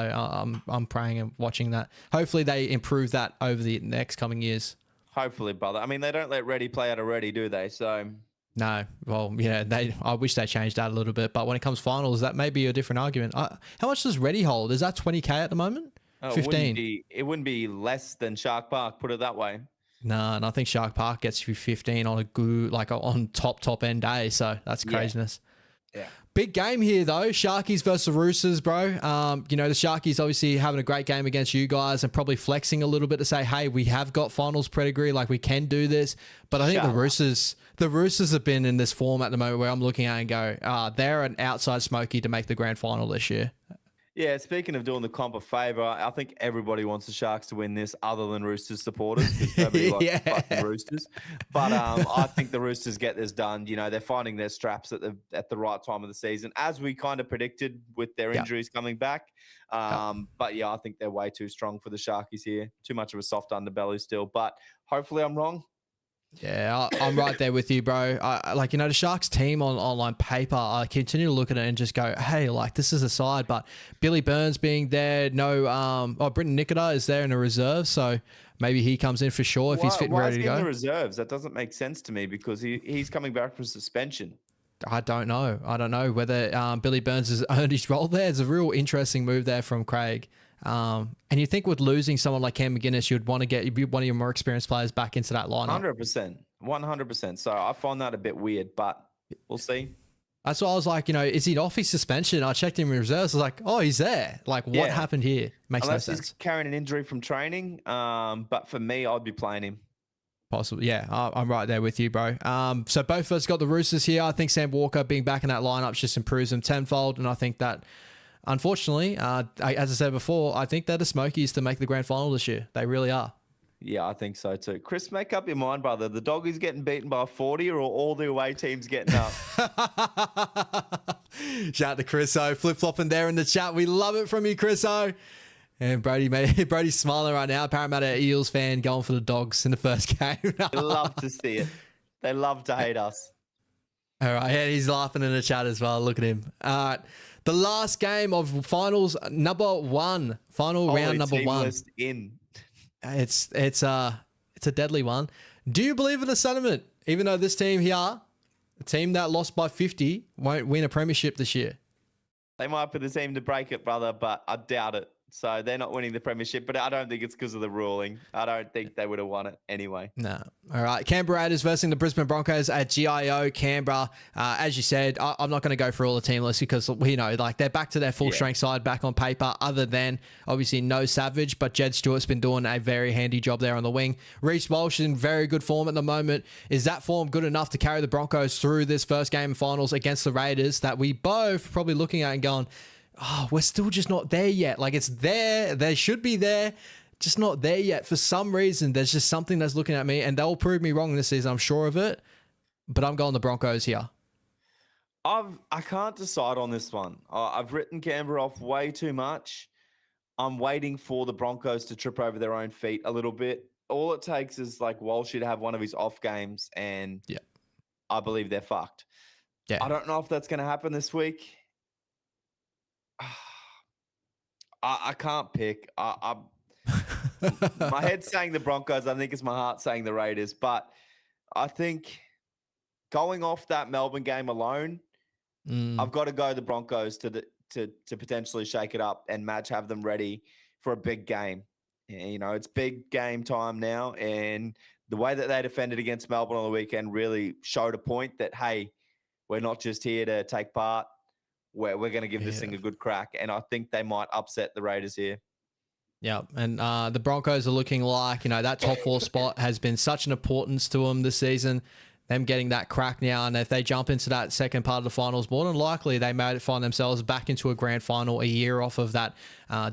S1: I'm praying and watching that. Hopefully they improve that over the next coming years.
S2: Hopefully, brother. I mean, they don't let Ready play out of Ready, do they? So...
S1: No, well, I wish they changed that a little bit. But when it comes finals, that may be a different argument. How much does Ready hold? Is that 20K at the moment? 15.
S2: It wouldn't be less than Shark Park, put it that way.
S1: No, and I think Shark Park gets you 15 on a good, on top end day. So that's craziness.
S2: Yeah.
S1: Big game here, though. Sharkies versus Roosters, bro. The Sharkies obviously having a great game against you guys and probably flexing a little bit to say, hey, we have got finals pedigree. We can do this. But I think the Roosters have been in this form at the moment where I'm looking at and go, they're an outside smoky to make the grand final this year.
S2: Yeah, speaking of doing the comp a favour, I think everybody wants the Sharks to win this other than Roosters supporters because nobody likes fucking Roosters. But I think the Roosters get this done. They're finding their straps at the right time of the season, as we kind of predicted with their injuries coming back. But yeah, I think they're way too strong for the Sharkies here. Too much of a soft underbelly still. But hopefully I'm wrong.
S1: Yeah, I'm right there with you, bro. The Sharks team on paper, I continue to look at it and just go, hey, this is a side. But Billy Burns being there, Britton Nikita is there in the reserve, so maybe he comes in for sure if he's fit and ready to go.
S2: Why is he in the reserves? That doesn't make sense to me because he's coming back from suspension.
S1: I don't know whether Billy Burns has earned his role there. It's a real interesting move there from Craig. And you think with losing someone like Cam McGuinness, you'd want to get one of your more experienced players back into that lineup.
S2: 100%. So I find that a bit weird, but we'll see.
S1: That's why I was like, is he off his suspension? I checked him in reserves. I was like, oh, he's there. What happened here? Makes no sense.
S2: He's carrying an injury from training. But for me, I'd be playing him.
S1: Possibly, yeah. I'm right there with you, bro. So both of us got the Roosters here. I think Sam Walker being back in that lineup just improves them tenfold, and I think that. Unfortunately, as I said before, I think they're the Smokies to make the grand final this year. They really are.
S2: Yeah, I think so too. Chris, make up your mind, brother. The Doggies getting beaten by 40 or all the away teams getting up?
S1: Shout out to Chriso, flip-flopping there in the chat. We love it from you, Chriso. And Brody's smiling right now. Parramatta Eels fan going for the Dogs in the first game.
S2: They love to see it. They love to hate us.
S1: All right, yeah, he's laughing in the chat as well. Look at him. All right. The last game of finals number one, round number one. It's a deadly one. Do you believe in the sentiment? Even though this team here, a team that lost by 50, won't win a premiership this year.
S2: They might be the team to break it, brother, but I doubt it. So they're not winning the premiership, but I don't think it's because of the ruling. I don't think they would have won it anyway.
S1: No. All right. Canberra Raiders versus the Brisbane Broncos at GIO Canberra. As you said, I'm not going to go through all the team lists because we know like they're back to their full strength side back on paper, other than obviously no Savage, but Jed Stewart's been doing a very handy job there on the wing. Reece Walsh is in very good form at the moment. Is that form good enough to carry the Broncos through this first game of finals against the Raiders that we both probably looking at and going, oh, we're still just not there yet. Like it's there. They should be there. Just not there yet. For some reason, there's just something that's looking at me, and they'll prove me wrong this season. I'm sure of it. But I'm going the Broncos here.
S2: I can't decide on this one. I've written Canberra off way too much. I'm waiting for the Broncos to trip over their own feet a little bit. All it takes is like Walsh to have one of his off games, and I believe they're fucked.
S1: Yeah.
S2: I don't know if that's going to happen this week. I can't pick. My head's saying the Broncos. I think it's my heart saying the Raiders. But I think going off that Melbourne game alone, I've got to go the Broncos to potentially shake it up and have them ready for a big game. You know, it's big game time now, and the way that they defended against Melbourne on the weekend really showed a point that, hey, we're not just here to take part. We're going to give this thing a good crack, and I think they might upset the Raiders here.
S1: Yeah, and the Broncos are looking like, you know, that top 4 spot has been such an importance to them this season. Them getting that crack now, and if they jump into that second part of the finals, more than likely they may find themselves back into a grand final a year off of that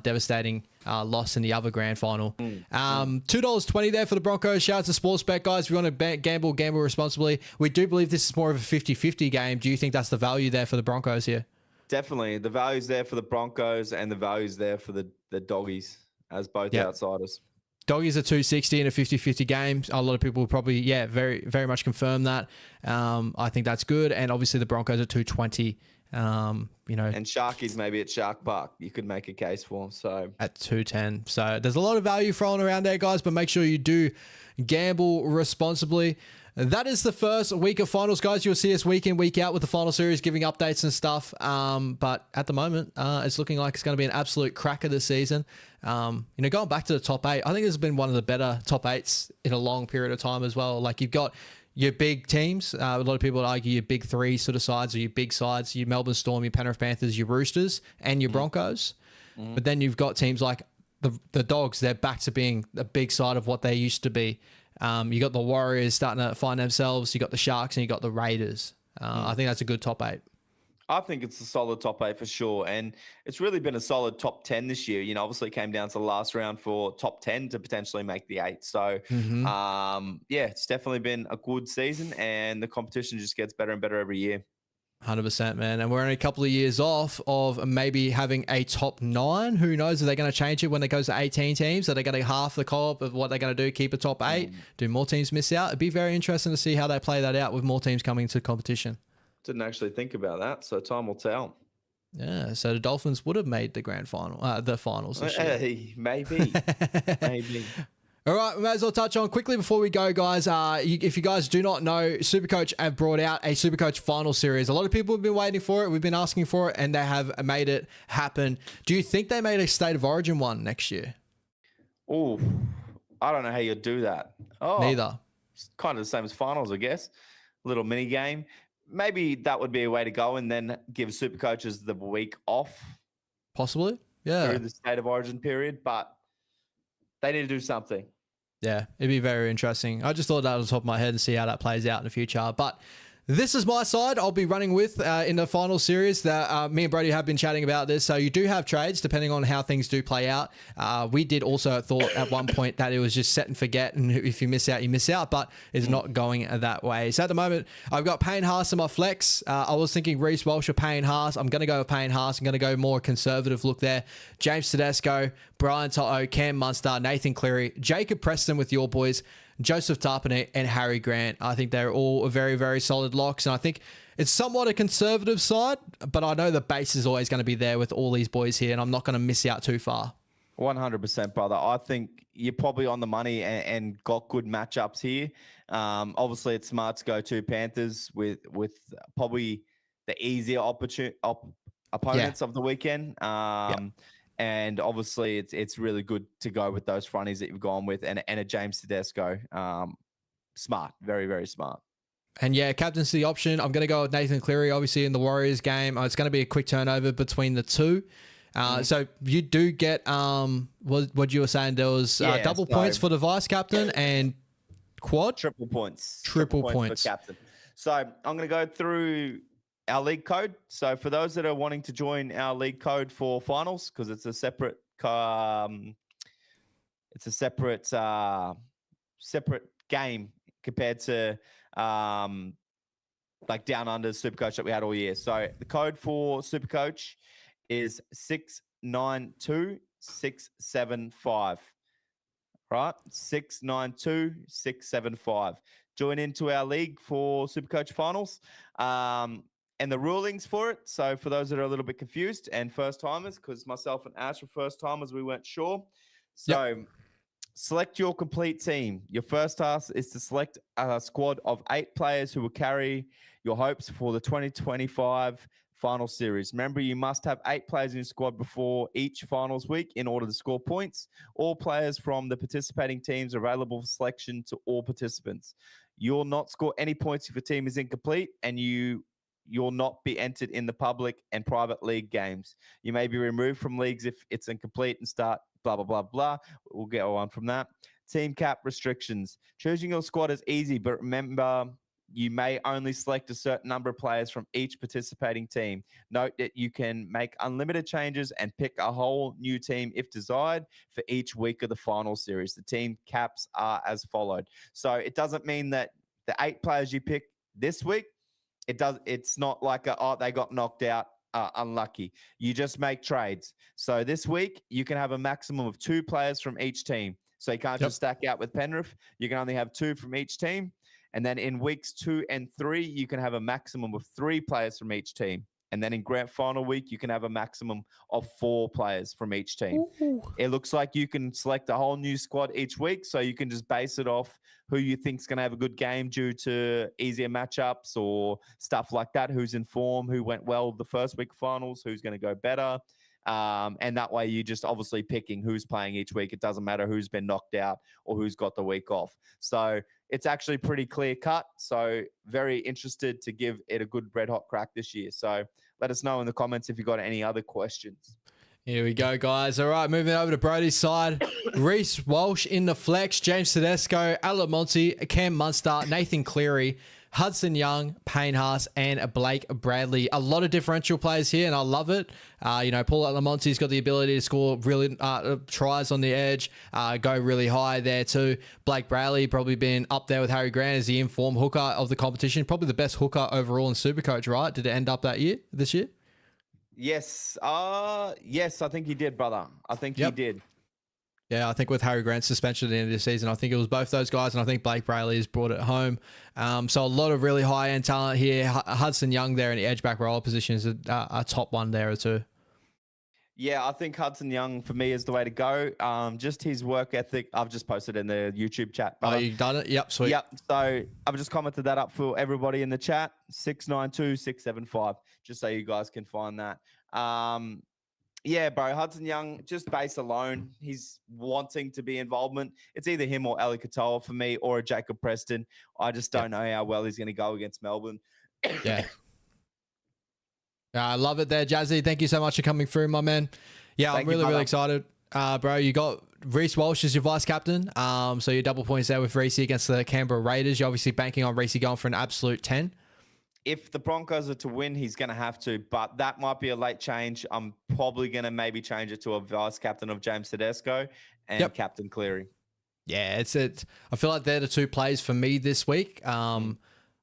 S1: devastating loss in the other grand final. $2.20 there for the Broncos. Shout out to Sportsbet, guys. If you want to gamble responsibly. We do believe this is more of a 50-50 game. Do you think that's the value there for the Broncos here?
S2: Definitely. The value's there for the Broncos, and the value's there for the Doggies as both outsiders.
S1: Doggies are 260 in a 50-50 game. A lot of people will probably, very, very much confirm that. I think that's good. And obviously the Broncos are 220. And
S2: Sharkies maybe at Shark Park, you could make a case for. So
S1: at 210. So there's a lot of value thrown around there, guys, but make sure you do gamble responsibly. That is the first week of finals, guys. You'll see us week in, week out with the final series, giving updates and stuff. But at the moment, it's looking like it's going to be an absolute cracker this season. Going back to the top 8, I think this has been one of the better top 8s in a long period of time as well. Like you've got your big teams. A lot of people would argue your big 3 sort of sides or your big sides, your Melbourne Storm, your Penrith Panthers, your Roosters, and your Broncos. But then you've got teams like the Dogs. They're back to being a big side of what they used to be. You got the Warriors starting to find themselves. You got the Sharks and you got the Raiders. I think that's a good top 8.
S2: I think it's a solid top 8 for sure. And it's really been a solid top 10 this year. You know, obviously it came down to the last round for top 10 to potentially make the 8. So, it's definitely been a good season, and the competition just gets better and better every year.
S1: 100%, man. And we're only a couple of years off of maybe having a top 9. Who knows? Are they going to change it when it goes to 18 teams? Are they going to half the co-op of what they're going to do, keep a top 8? Do more teams miss out? It'd be very interesting to see how they play that out with more teams coming to competition.
S2: Didn't actually think about that, so time will tell.
S1: Yeah, so the Dolphins would have made the grand final, the finals this year.
S2: Maybe. Maybe.
S1: All right, we may as well touch on quickly before we go, guys. If you guys do not know, SuperCoach have brought out a SuperCoach final series. A lot of people have been waiting for it. We've been asking for it, and they have made it happen. Do you think they made a State of Origin one next year?
S2: Oh, I don't know how you'd do that. Oh,
S1: neither.
S2: It's kind of the same as finals, I guess. Little mini game. Maybe that would be a way to go, and then give SuperCoaches the week off.
S1: Possibly, yeah.
S2: Through the State of Origin period, but they need to do something.
S1: Yeah, it'd be very interesting. I just thought that on the top of my head and see how that plays out in the future. But this is my side I'll be running with in the final series. That me and Brody have been chatting about this. So you do have trades depending on how things do play out. We did also thought at one point that it was just set and forget, and if you miss out, you miss out, but it's not going that way. So at the moment, I've got Payne Haas in my flex. I was thinking Reece Walsh or Payne Haas. I'm going to go with Payne Haas. I'm going to go more conservative look there. James Tedesco, Brian Toto, Cam Munster, Nathan Cleary, Jacob Preston with your boys, Joseph Tarpany, and Harry Grant. I think they're all very, very solid locks. And I think it's somewhat a conservative side, but I know the base is always going to be there with all these boys here, and I'm not going to miss out too far.
S2: 100%, brother. I think you're probably on the money and got good matchups here. Obviously, it's smart to go to Panthers with probably the easier opponents of the weekend. And And obviously, it's really good to go with those fronties that you've gone with, and a James Tedesco. Smart, very, very smart.
S1: And yeah, captaincy option. I'm going to go with Nathan Cleary, obviously, in the Warriors game. It's going to be a quick turnover between the two. So you do get what you were saying. There was double points for the vice captain and quad
S2: triple points.
S1: Triple points
S2: for captain. So I'm going to go through our league code. So for those that are wanting to join our league code for finals, because it's a separate separate game compared to like down under Supercoach that we had all year. So the code for Supercoach is 692675. Right? 692675. Join into our league for Supercoach finals. And the rulings for it. So for those that are a little bit confused and first timers, because myself and Ash were first timers, we weren't sure. So select your complete team. Your first task is to select a squad of 8 players who will carry your hopes for the 2025 final series. Remember, you must have 8 players in your squad before each finals week in order to score points. All players from the participating teams are available for selection to all participants. You'll not score any points if your team is incomplete, and you'll not be entered in the public and private league games. You may be removed from leagues if it's incomplete and start blah, blah, blah, blah. We'll get on from that. Team cap restrictions. Choosing your squad is easy, but remember, you may only select a certain number of players from each participating team. Note that you can make unlimited changes and pick a whole new team if desired for each week of the final series. The team caps are as followed. So it doesn't mean that the 8 players you pick this week, it's not like they got knocked out, unlucky. You just make trades. So this week you can have a maximum of 2 players from each team. So you can't just stack out with Penrith. You can only have 2 from each team. And then in weeks 2 and 3, you can have a maximum of 3 players from each team. And then in grand final week, you can have a maximum of 4 players from each team. Ooh. It looks like you can select a whole new squad each week. So you can just base it off who you think is going to have a good game due to easier matchups or stuff like that. Who's in form, who went well the first week of finals, who's going to go better. And that way you're just obviously picking who's playing each week. It doesn't matter who's been knocked out or who's got the week off. So it's actually pretty clear cut. So very interested to give it a good red hot crack this year. So let us know in the comments if you've got any other questions.
S1: Here we go, guys. All right, moving over to Brodie's side. Reece Walsh in the flex, James Tedesco, Alan Monty, Cam Munster, Nathan Cleary, Hudson Young, Payne Haas, and Blake Bradley. A lot of differential players here, and I love it. Paul Lamonti's got the ability to score really tries on the edge, go really high there too. Blake Bradley probably been up there with Harry Grant as the informed hooker of the competition. Probably the best hooker overall in Supercoach, right? Did it end up this year?
S2: Yes. Yes, I think he did, brother. I think he did.
S1: Yeah, I think with Harry Grant's suspension at the end of the season, I think it was both those guys, and I think Blake Bradley has brought it home. So a lot of really high-end talent here. Hudson Young there in the edge-back roller position is a top one there too.
S2: Yeah, I think Hudson Young for me is the way to go. Just his work ethic. I've just posted in the YouTube chat.
S1: Oh, you done it? Yep, sweet.
S2: Yep. So I've just commented that up for everybody in the chat. 692675, just so you guys can find that. Yeah, bro, Hudson Young, just base alone, he's wanting to be involvement. It's either him or Ali Katoa for me, or a Jacob Preston. I just don't know how well he's going to go against Melbourne.
S1: Yeah. I love it there, Jazzy. Thank you so much for coming through, my man. Yeah, I'm really excited. Bro, you got Reece Walsh as your vice captain. So your double points there with Reece against the Canberra Raiders. You're obviously banking on Reece going for an absolute 10.
S2: If the Broncos are to win, he's going to have to, but that might be a late change. I'm probably going to maybe change it to a vice captain of James Tedesco and Captain Cleary.
S1: Yeah, it's. I feel like they're the 2 plays for me this week. I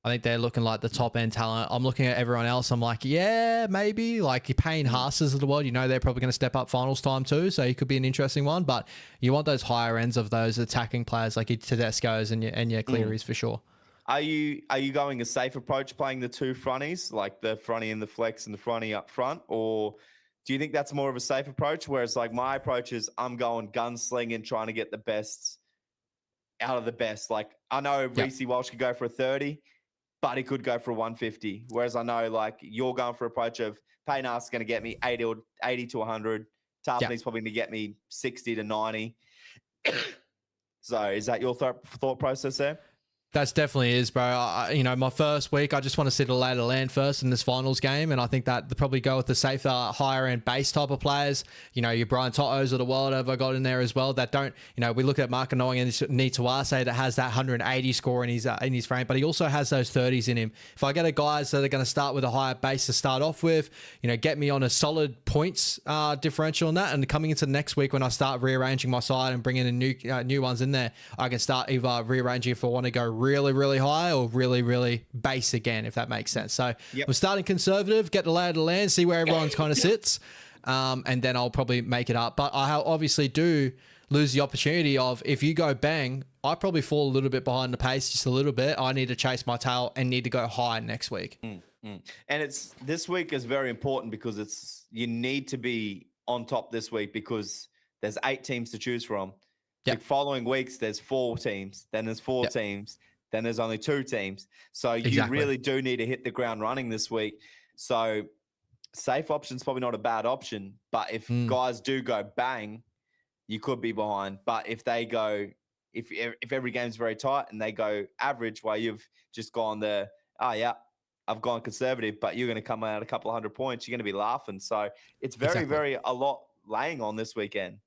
S1: think they're looking like the top end talent. I'm looking at everyone else. I'm like, yeah, maybe like your Payne Haases of the world. They're probably going to step up finals time too, so he could be an interesting one. But you want those higher ends of those attacking players like your Tedescos and your Clearys for sure.
S2: Are you going a safe approach playing the 2 fronties, like the fronty in the flex and the fronty up front? Or do you think that's more of a safe approach? Whereas like my approach is I'm going gunslinging, trying to get the best out of the best. Like I know Reece Walsh could go for a 30, but he could go for a 150. Whereas I know like you're going for an approach of Payne Haas is going to get me 80 to 100. Tarpany's probably going to get me 60 to 90. So is that your thought process there?
S1: That's definitely is, bro. You know, my first week, I just want to see the lay of the land first in this finals game. And I think that they'll probably go with the safer, higher end base type of players. You know, your Brian To'os of the world have I got in there as well that don't, you know, we look at Mark Annoying and Nituase that has that 180 score in his frame, but he also has those 30s in him. If I get a guys that are going to start with a higher base to start off with, you know, get me on a solid points differential on that. And coming into next week when I start rearranging my side and bringing in new ones in there, I can start either rearranging if I want to go really high or really base again, if that makes sense. So I'm starting conservative, get the lay of the land, see where everyone kind of sits, and then I'll probably make it up. But I obviously do lose the opportunity of, if you go bang, I probably fall a little bit behind the pace, just a little bit. I need to chase my tail and need to go high next week.
S2: And this week is very important because you need to be on top this week because there's 8 teams to choose from. The following weeks, there's 4 teams, then there's 4 teams, then there's only 2 teams. So you really do need to hit the ground running this week. So safe option's probably not a bad option, but if guys do go bang, you could be behind. But if they go, if every game's very tight and they go average, while you've just gone I've gone conservative, but you're going to come out a couple of 100 points, you're going to be laughing. So it's very a lot laying on this weekend.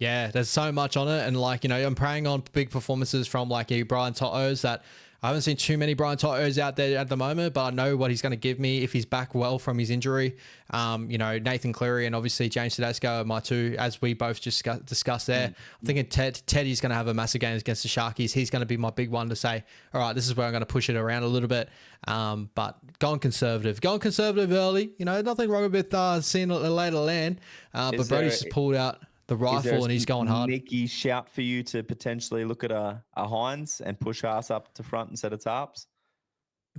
S1: Yeah, there's so much on it. And like, you know, I'm praying on big performances from like Brian To'os that I haven't seen too many Brian To'os out there at the moment, but I know what he's going to give me if he's back well from his injury. You know, Nathan Cleary and obviously James Tedesco are my 2, as we both just discussed there. I'm thinking Teddy's going to have a massive game against the Sharkies. He's going to be my big one to say, all right, this is where I'm going to push it around a little bit. But going conservative early, you know, nothing wrong with seeing the lay of the land. But Brody's just pulled out the rifle and he's going hard.
S2: Nicky shout for you to potentially look at a Hines and push us up to front instead of Tarps?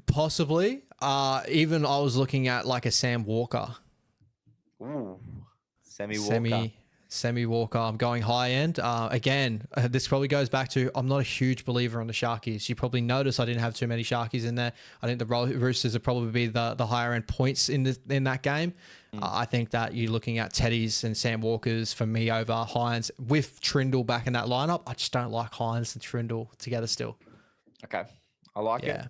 S1: Possibly. Even I was looking at like a Sam Walker.
S2: Ooh,
S1: Semi Walker. I'm going high end. Again, this probably goes back to I'm not a huge believer on the Sharkies. You probably noticed I didn't have too many Sharkies in there. I think the Roosters would probably be the higher end points in that game. I think that you're looking at Teddy's and Sam Walker's for me over Hines with Trindle back in that lineup. I just don't like Hines and Trindle together still.
S2: Okay. I like it.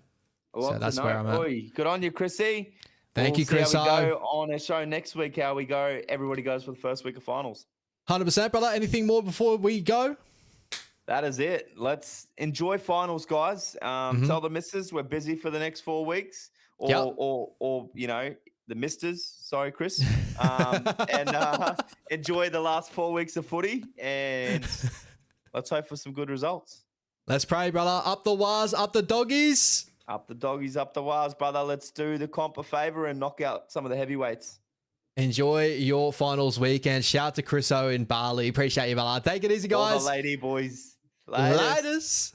S1: So that's where I'm at.
S2: Good on you, Chrissy.
S1: Thank you, Chris.
S2: We'll see how we go on our show next week, how we go. Everybody goes for the first week of finals.
S1: 100%, brother. Anything more before we go?
S2: That is it. Let's enjoy finals, guys. Tell the missus we're busy for the next 4 weeks, or you know, the misters. Sorry, Chris. And enjoy the last 4 weeks of footy, and let's hope for some good results.
S1: Let's pray, brother. Up the Waz, up the doggies.
S2: Up the doggies, up the Waz, brother. Let's do the comp a favor and knock out some of the heavyweights.
S1: Enjoy your finals weekend. Shout out to Chris O in Bali. Appreciate you, brother. Take it easy, guys.
S2: All the lady boys.
S1: Laters.